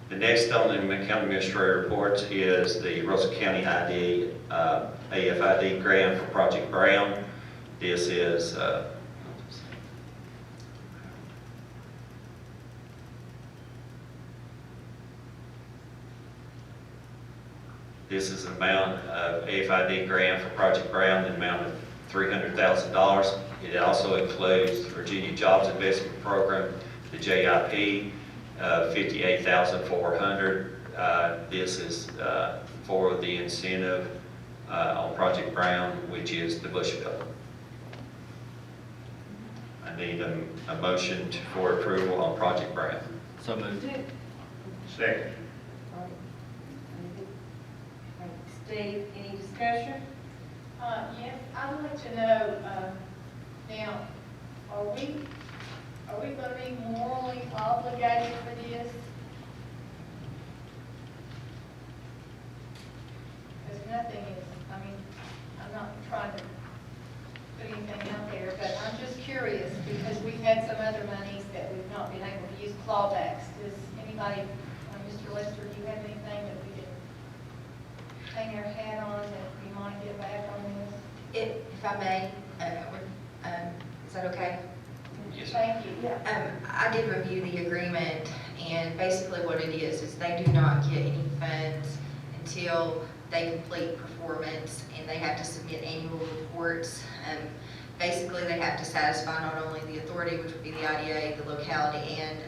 The next on the County Administrator reports is the Rosa County ID, AFID grant for Project Brown. This is, this is an amount of AFID grant for Project Brown, the amount of $300,000. It also includes the Virginia Jobs Investment Program, the JIP, $58,400. This is for the incentive on Project Brown, which is the Bush Bill. I need a motion for approval on Project Brown. So moved. Second. Steve, any discussion? Yes, I'd like to know, now, are we going to be morally obligated for this? Because nothing is, I mean, I'm not trying to put anything out there, but I'm just curious because we've had some other monies that we've not been able to use clawbacks. Does anybody, Mr. Lester, do you have anything that we can hang our hat on that we might get back on this? If I may, is that okay? Yes. Thank you. I did review the agreement, and basically what it is they do not get any funds until they complete performance, and they have to submit annual reports. Basically, they have to satisfy not only the authority, which would be the IDA, the locality, and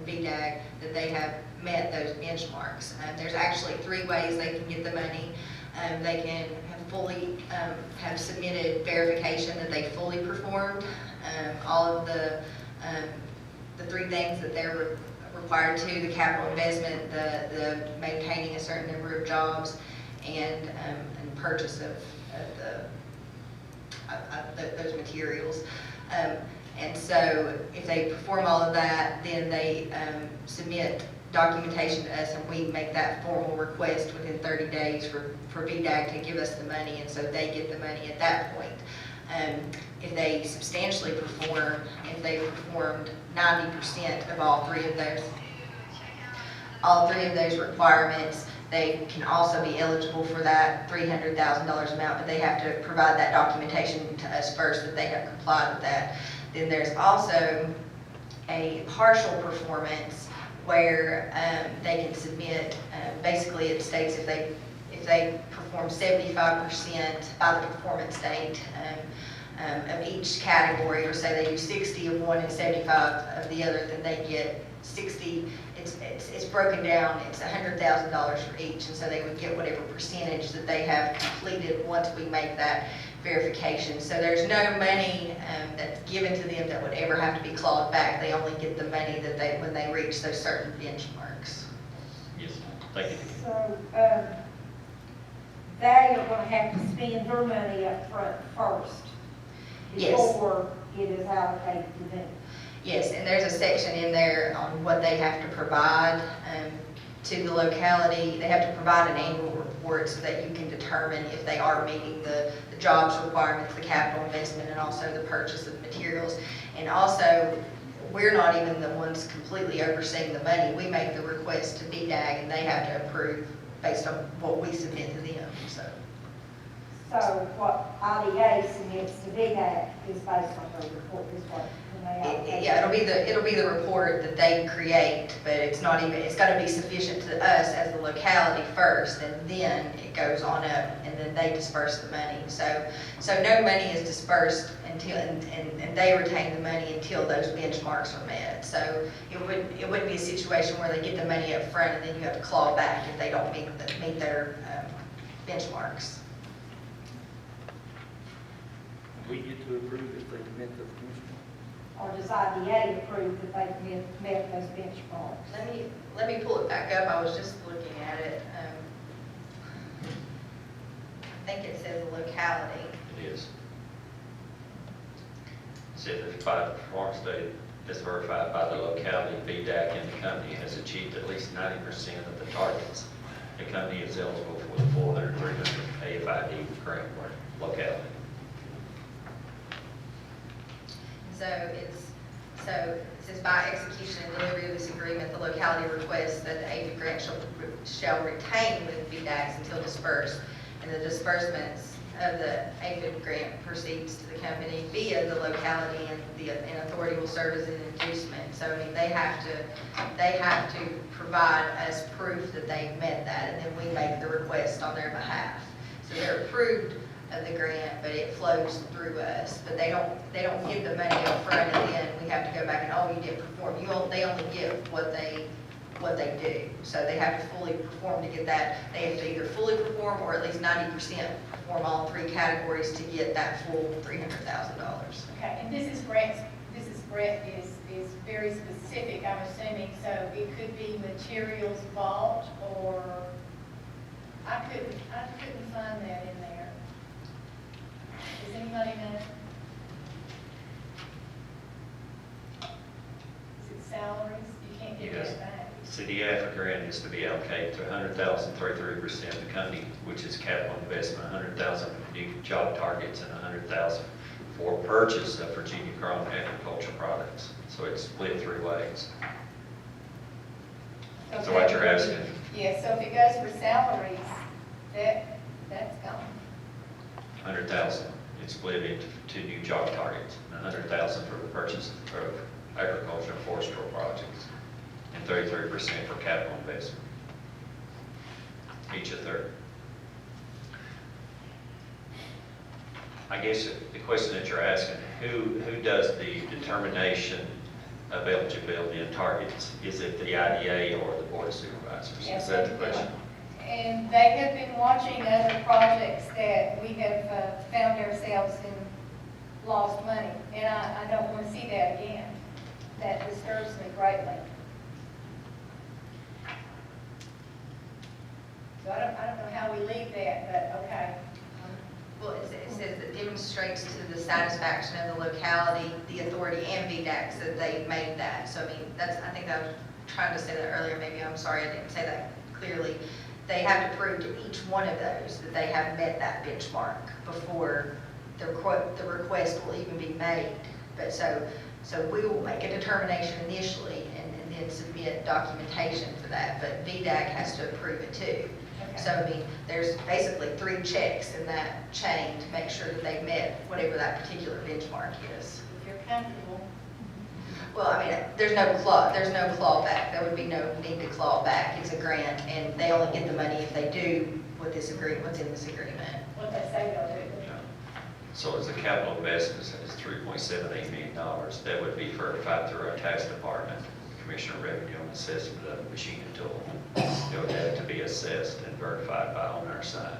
BDAG, that they have met those benchmarks. There's actually 3 ways they can get the money. They can have fully have submitted verification that they fully performed all of the 3 things that they're required to: the capital investment, the maintaining a certain number of jobs, and purchase of those materials. And so if they perform all of that, then they submit documentation to us, and we make that formal request within 30 days for VDAG to give us the money, and so they get the money at that point. If they substantially perform, if they performed 90% of all three of those requirements, they can also be eligible for that $300,000 amount, but they have to provide that documentation to us first that they have complied with that. Then there's also a partial performance where they can submit, basically it states if they perform 75% by the performance date of each category, or say they do 60 of one and 75 of the other, then they get 60. It's broken down. It's $100,000 for each, and so they would get whatever percentage that they have completed once we make that verification. So there's no money that's given to them that would ever have to be clawed back. They only get the money that when they reach those certain benchmarks. Yes, thank you. So, they are gonna have to spend their money up front first Yes. before it is allocated to them. Yes, and there's a section in there on what they have to provide to the locality. They have to provide an annual report so that you can determine if they are meeting the jobs requirements, the capital investment, and also the purchase of materials. And also, we're not even the ones completely overseeing the money. We make the request to BDAG, and they have to approve based on what we submit to them. So what IDA submits to VDAC is based on the report, is what, when they allocate. Yeah, it'll be the report that they create, but it's not even, it's got to be sufficient to us as the locality first, and then it goes on up, and then they disperse the money. So no money is dispersed until, and they retain the money until those benchmarks are met. So it wouldn't be a situation where they get the money up front and then you have to claw back if they don't meet their benchmarks. We get to approve if they met those benchmarks. Or does IDA approve that they've met those benchmarks? Let me pull it back up. I was just looking at it. I think it says locality. It is. Said that by the performance date is verified by the locality, VDAC, and the company has achieved at least 90% of the targets. The company is eligible for the full 300 AFID grant locality. So it says by execution and delivery of this agreement, the locality requests that the Afid grant shall retain with VDAX until dispersed, and the disbursements of the Afid grant proceeds to the company via the locality, and authority will serve as an inducement. So I mean, they have to provide us proof that they've met that, and then we make the request on their behalf. So they're approved of the grant, but it flows through us. But they don't give the money up front, and then we have to go back and, oh, you didn't perform. They only give what they do. So they have to fully perform to get that. They have to either fully perform or at least 90% perform all three categories to get that full $300,000. Okay, and this grant is very specific, I'm assuming, so it could be materials bought, or I couldn't find that in there. Does anybody know? Is it salaries? You can't get Yes. that back. City Afid grant is to be allocated to 100,000, 33% of the company, which is capital investment, 100,000 for new job targets, and 100,000 for purchase of Virginia-grown agricultural products. So it's split three ways. So what you're asking, Yeah, so if it goes for salaries, that's gone. 100,000, it's split into two new job targets, and 100,000 for the purchase of agriculture and forestry projects, and 33% for capital investment. Each a third. I guess the question that you're asking, who does the determination of eligibility and targets? Is it the IDA or the Board of Supervisors? Yes, Is that the question? And they have been watching other projects that we have found ourselves in lost money, and I don't want to see that again. That disturbs me greatly. So I don't know how we leave that, but okay. Well, it says that demonstrates to the satisfaction of the locality, the authority, and VDAX that they've made that. So I mean, I think I was trying to say that earlier, maybe I'm sorry I didn't say that clearly. They have to prove to each one of those that they have met that benchmark before the request will even be made. But so we will make a determination initially and then submit documentation for that, but VDAC has to approve it too. Okay. So, I mean, there's basically 3 checks in that chain to make sure that they've met whatever that particular benchmark is. If you're comfortable. Well, I mean, there's no clawback. There would be no need to claw back. It's a grant, and they only get the money if they do what's in this agreement. What they say they'll do. So as a capital investment is $3.78 million, that would be verified through our tax department, Commissioner of Revenue and Assessment of the machine and tool. It would have to be assessed and verified by on our side,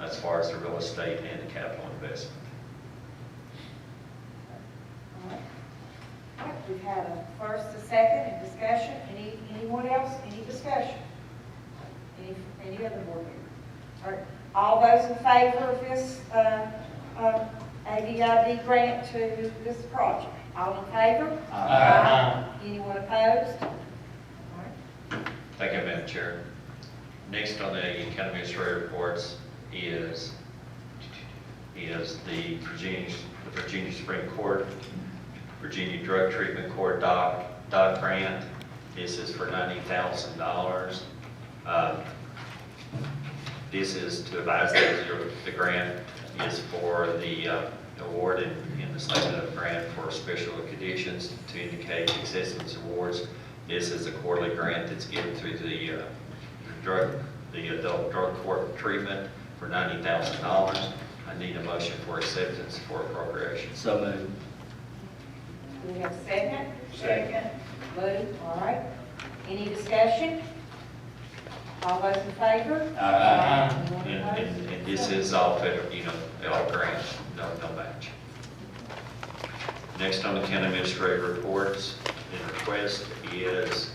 as far as the real estate and the capital investment. All right, we've had a first, a second, and discussion. Anyone else? Any discussion? Any other board member? All right, all those in favor of this AVID grant to this project? All in favor? Aye. Anyone opposed? All right. Thank you, Madam Chair. Next on the county administrator reports is the Virginia Supreme Court, Virginia Drug Treatment Court doc grant. This is for $90,000. This is to advise that the grant is for the award in the statement of grant for special conditions to indicate acceptance awards. This is a quarterly grant that's given through the adult drug court treatment for $90,000. I need a motion for acceptance for appropriation. So moved. Do we have a second? Second. Lou, all right. Any discussion? All those in favor? Aye. Anyone opposed? And this is all federal, all grants, no match. Next on the county administrative reports and request is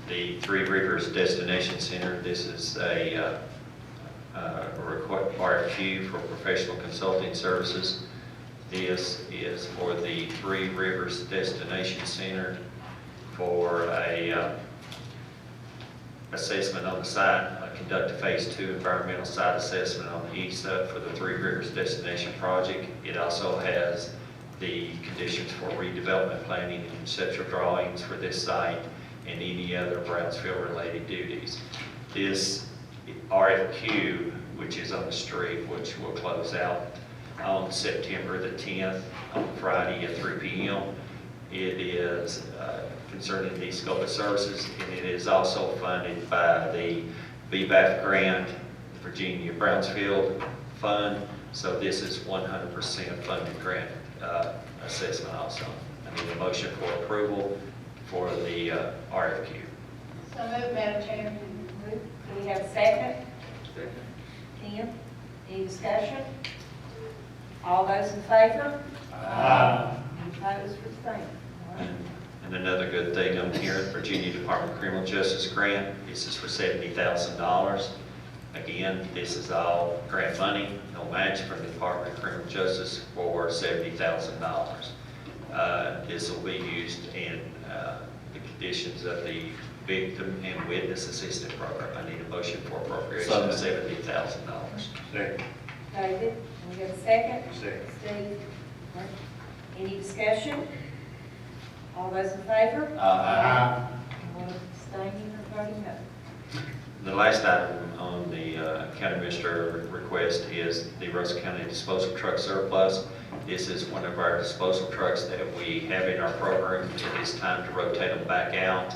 the Three Rivers Destination Center. This is a RFQ for professional consulting services. This is for the Three Rivers Destination Center for a assessment on the site, conduct a phase 2 environmental site assessment on the east side for the Three Rivers Destination Project. It also has the conditions for redevelopment planning and conceptual drawings for this site, and any other Brownsville-related duties. This RFQ, which is on the street, which will close out on September the 10th, on Friday at 3 p.m. It is concerning the scope of services, and it is also funded by the VBAF grant, Virginia Brownsfield Fund. So this is 100% funded grant assessment also. I need a motion for approval for the RFQ. So moved, Madam Chair. Do we have a second? Tim, any discussion? All those in favor? Aye. Opposed, or abstained? All right. And another good thing I'm hearing, Virginia Department of Criminal Justice grant. This is for $70,000. Again, this is all grant money, no match from the Department of Criminal Justice for $70,000. This will be used in the conditions of the Victim and Witness Assistance Program. I need a motion for appropriation of $70,000. Second. David, we have a second? Second. Steve? All right. Any discussion? All those in favor? Aye. Anyone abstaining or voting no? The last item on the county administrator request is the Rosa County disposal truck surplus. This is one of our disposal trucks that we have in our program. It is time to rotate them back out.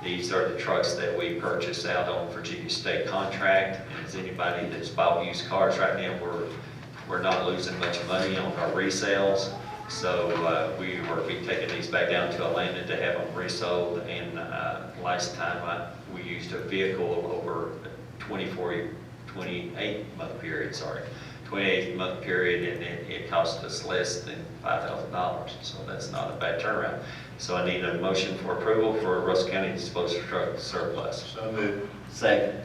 These are the trucks that we purchase out on Virginia State contract. And as anybody that's bought used cars right now, we're not losing much money on our resales. So we will be taking these back down to Atlanta to have them resold. And last time we used a vehicle over a 28-month period, 28-month period, and it cost us less than $5,000. So that's not a bad turnaround. So I need a motion for approval for Rosa County disposal truck surplus. So moved. Second.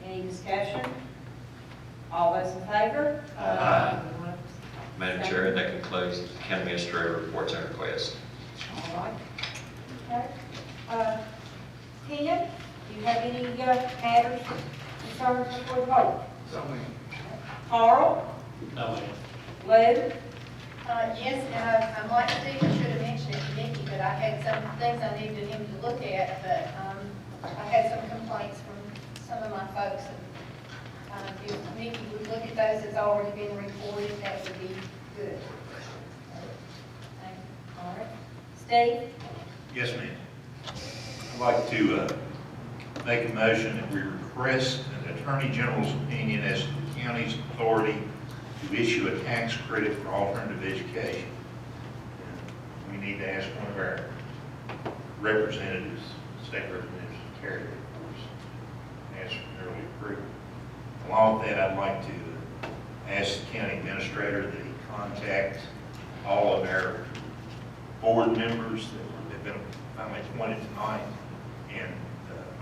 Any discussion? All those in favor? Aye. Anyone Madam Chair, and that concludes the county administrator reports and requests. All right. Okay. Ken, do you have any matters, concerns before the vote? So moved. Carl? No, ma'am. Lou? Yes, and I'm like Steve, I should have mentioned it to Nikki, but I had some things I needed him to look at, but I had some complaints from some of my folks. And if Nikki would look at those that's already been reported, that would be good. All right. Steve? Yes, ma'am. I'd like to make a motion that we request an Attorney General's opinion as to the county's authority to issue a tax credit for alternative education. We need to ask one of our representatives, state representatives, to carry it for us, ask for early approval. Along with that, I'd like to ask the county administrator that he contact all of our board members that have been finally appointed tonight and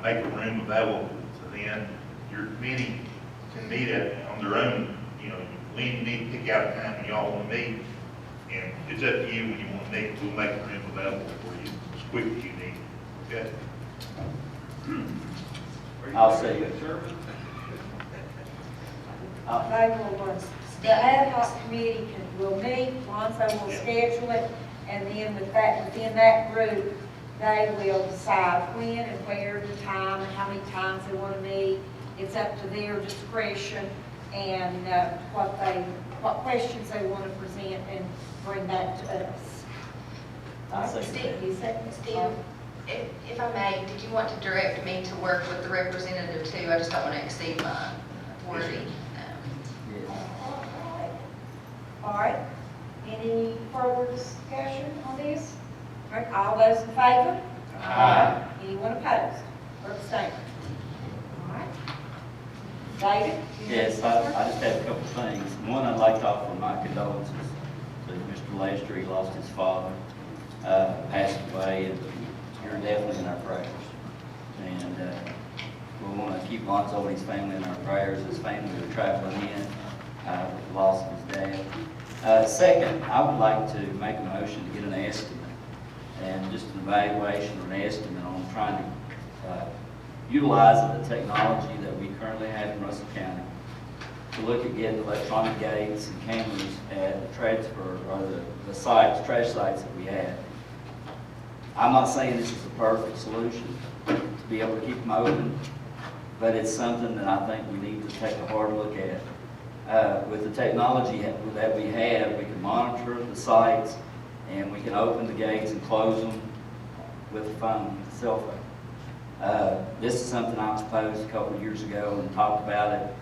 make a room available to them. Your committee can meet on their own. You know, we need to pick out a time when y'all want to meet, and it's up to you when you want to meet. We'll make a room available for you as quick as you need. Okay? I'll say it. The ad hoc committee will meet, Lonzo will schedule it, and then within that group, they will decide when and where, the time, and how many times they want to meet. It's up to their discretion and what questions they want to present and bring back to us. I'll say Steve, you second? Steve, if I may, did you want to direct me to work with the representative too? I just don't want to exceed my wording. All right. Any further discussion on this? All right, all those in favor? Aye. Anyone opposed or abstaining? All right. David? Yes, I just have a couple of things. One, I'd like to offer my condolences to Mr. Lester. He lost his father, passed away, and you're definitely in our prayers. And we want to keep Lonzo and his family in our prayers. His family are traveling in with the loss of his dad. Second, I would like to make a motion to get an estimate, and just an evaluation or an estimate on trying to utilize the technology that we currently have in Russell County to look at getting electronic gates and cameras at the transfer, or the sites, trash sites that we have. I'm not saying this is the perfect solution to be able to keep them open, but it's something that I think we need to take a hard look at. With the technology that we have, we can monitor the sites, and we can open the gates and close them with a phone, with a cell phone. This is something I was proposed a couple of years ago and talked about it.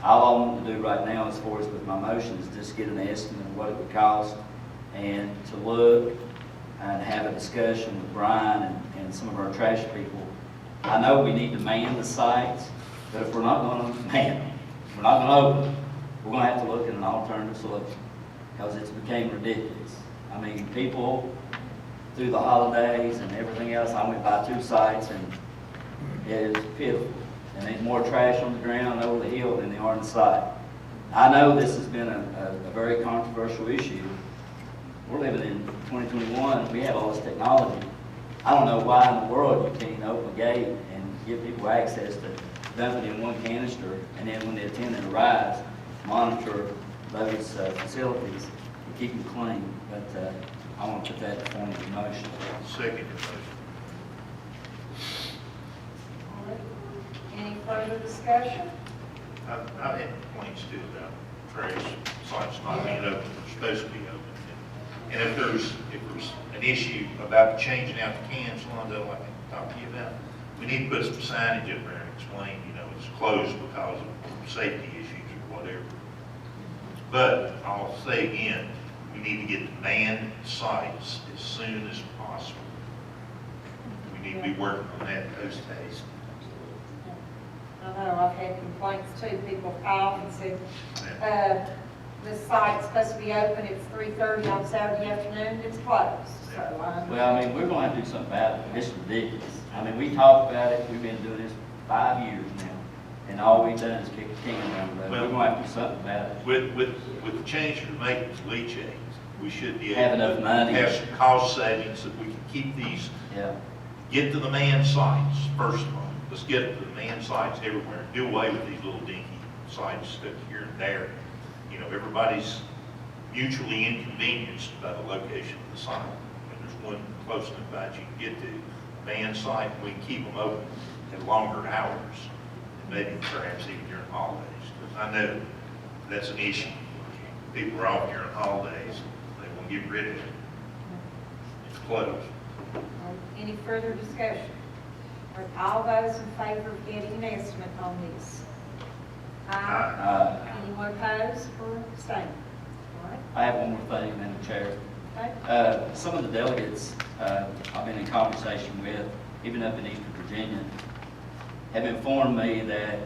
All I want to do right now, as far as with my motion, is just get an estimate of what it would cost, and to look and have a discussion with Brian and some of our trash people. I know we need to man the sites, but if we're not going to man them, we're not going to open them, we're going to have to look at an alternative solution, because it's became ridiculous. I mean, people, through the holidays and everything else, I went by 2 sites, and it is pitiful. And there's more trash on the ground over the hill than there are on the site. I know this has been a very controversial issue. We're living in 2021, we have all this technology. I don't know why in the world you can't open a gate and give people access to dump it in one canister, and then when the attendant arrives, monitor those facilities and keep them clean. But I want to put that in form of a motion. Second motion. Any further discussion? I've had complaints too about trash sites not being open, they're supposed to be open. And if there's an issue about changing out the cans, Londo, like I talked to you about, we need to put some signage up there and explain, it's closed because of safety issues or whatever. But I'll say again, we need to get manned sites as soon as possible. We need to be working on that those days. I know, I've had complaints too. People call and said, the site's supposed to be open at 3:30 on Saturday afternoon, it's closed. So, Well, I mean, we're going to have to do something about it. It's ridiculous. I mean, we talked about it, we've been doing this 5 years now, and all we've done is kick the can down the road. We're going to have to do something about it. With the change you're making to leachate, we should be Have able enough to money. have some cost savings that we can keep these, get to the manned sites, first of all. Let's get to the manned sites everywhere. Do away with these little dinky sites stuck here and there. Everybody's mutually inconvenienced by the location of the site. And there's one close enough that you can get to. Manned site, we can keep them open at longer hours, and maybe perhaps even during holidays. Because I know that's an issue. People are off during holidays, they want to get rid of it. It's closed. any further discussion? Are all those in favor of getting an estimate on this? Aye. Anyone opposed or abstaining? All right. I have one more thing, Madam Chair. Okay. Some of the delegates I've been in conversation with, even up in Eastern Virginia, have informed me that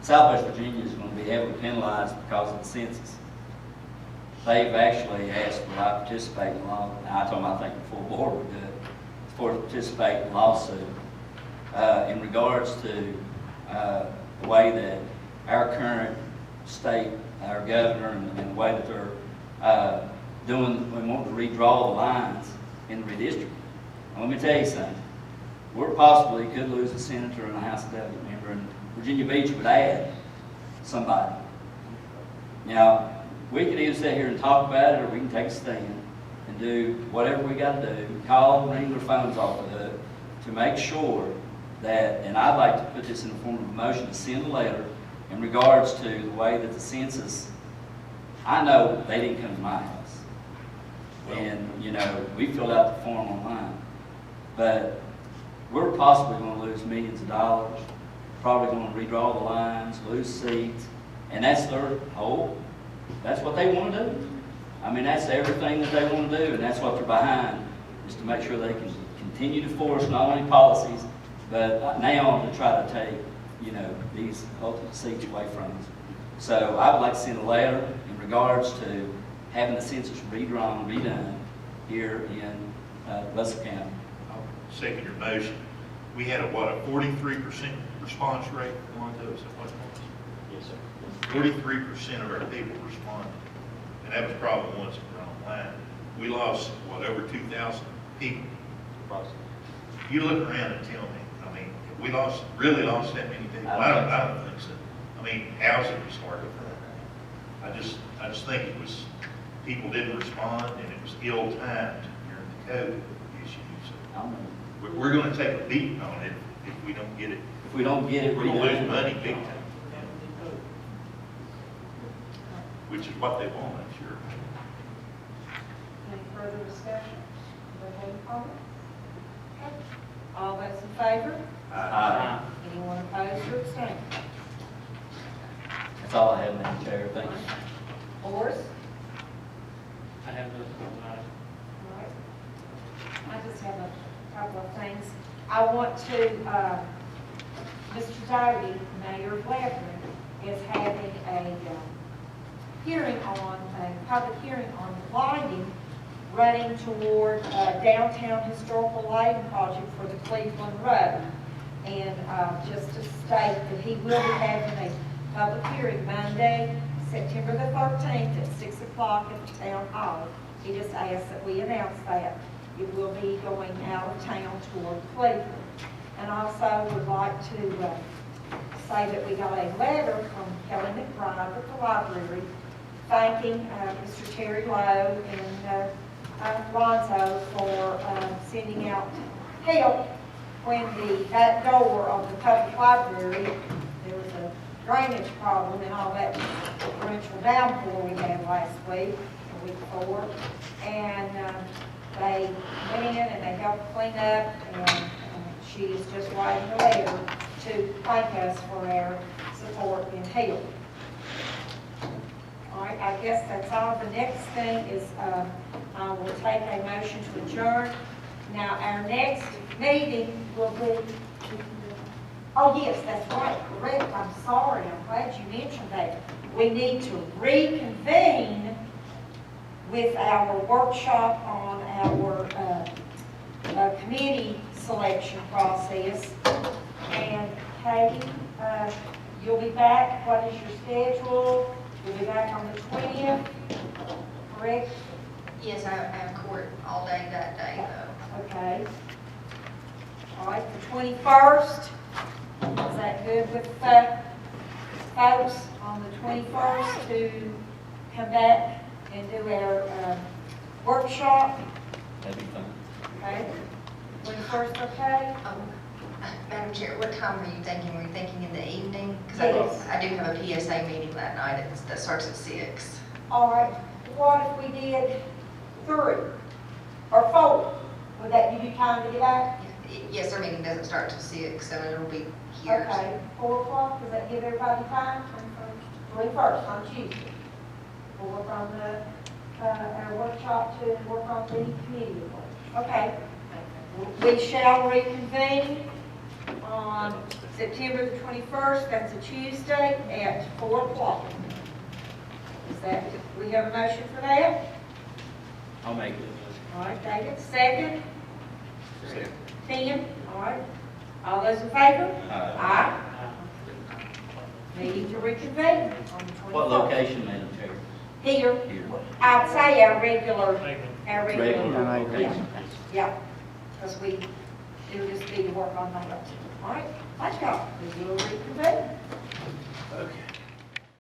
Southwest Virginia is going to be heavily penalized because of the census. They've actually asked for I participate in the law. Now, I told them I think the full board would do it, for to participate in the lawsuit. In regards to the way that our current state, our governor, and the way that they're doing, we want to redraw the lines in the redistricting. Let me tell you something. We possibly could lose a senator and a House of Delegate member, and Virginia Beach would add somebody. Now, we can either sit here and talk about it, or we can take a stand and do whatever we got to do, call, ring their phones off the hook to make sure that, and I'd like to put this in the form of a motion to send a letter in regards to the way that the census, I know they didn't come to my house. And, you know, we filled out the form online. But we're possibly going to lose millions of dollars, probably going to redraw the lines, lose seats, and that's their whole, that's what they want to do. I mean, that's everything that they want to do, and that's what they're behind, is to make sure they can continue to force not only policies, but now to try to take, you know, these ultimate seats away from us. So I would like to send a letter in regards to having the census redrawn, redone here in Russell County. Second your motion. We had a 43% response rate on those. Yes, sir. 43% of our people responded, and that was probably the ones that were online. We lost over 2,000 people. You look around and tell me. I mean, have we really lost that many people? I don't think so. I mean, housing was hard. I just think it was, people didn't respond, and it was ill-timed during the COVID issue. So we're gonna take a beating on it if we don't get it. If we don't get it We're gonna lose redone. money big time. Which is what they want, I'm sure. Any further discussion? Anybody have any comments? Okay. All those in favor? Aye. Anyone opposed or abstaining? That's all I have, Madam Chair. Thank you. Horace? I have no comment. All right. I just have a couple of things. I want to, Mr. Doty, Mayor of Lebanon, is having a public hearing on lighting running toward downtown historical lighting project for the Cleveland Road. And just to state that he will be having a public hearing Monday, September the 13th at 6 o'clock at the town hall. He just asked that we announce that. It will be going out of town toward Cleveland. And also would like to say that we got a letter from Kelly McBride at the library thanking Mr. Terry Lowe and Lonzo for sending out help when the back door of the public library, there was a drainage problem and all that torrential downpour we had last week, the week before. And they went in and they helped clean up, and she is just writing a letter to thank us for our support and help. All right, I guess that's all. The next thing is I will take a motion to adjourn. Now, our next meeting will be, oh yes, that's right, correct. I'm sorry, I'm glad you mentioned that. We need to reconvene with our workshop on our committee selection process. And Katie, you'll be back. What is your schedule? You'll be back on the 20th, correct? Yes, I have court all day that day, though. Okay. All right, the 21st, is that good with folks on the 21st to come back and do our workshop? That'd be fun. Okay. 21st, okay? Madam Chair, what time were you thinking? Were you thinking in the evening? Because Yes. I do have a PSA meeting that night that starts at 6. All right, what if we did 3 or 4? Would that give you time to get back? Yes, our meeting doesn't start till 6, so it'll be here. Okay, 4 o'clock, does that give everybody time? 21st on Tuesday. We'll work on our workshop to work on the committee report. Okay. We shall reconvene on September the 21st, that's a Tuesday, at 4 o'clock. Is that, we have a motion for that? I'll make it. All right, David, second? Tim, all right. All those in favor? Aye. Meeting to reconvene on the 21st. What location, Madam Chair? Here. I'd say our regular. Regular location. Yeah, because it'll just be to work on that. All right, let's go. We will reconvene. Okay.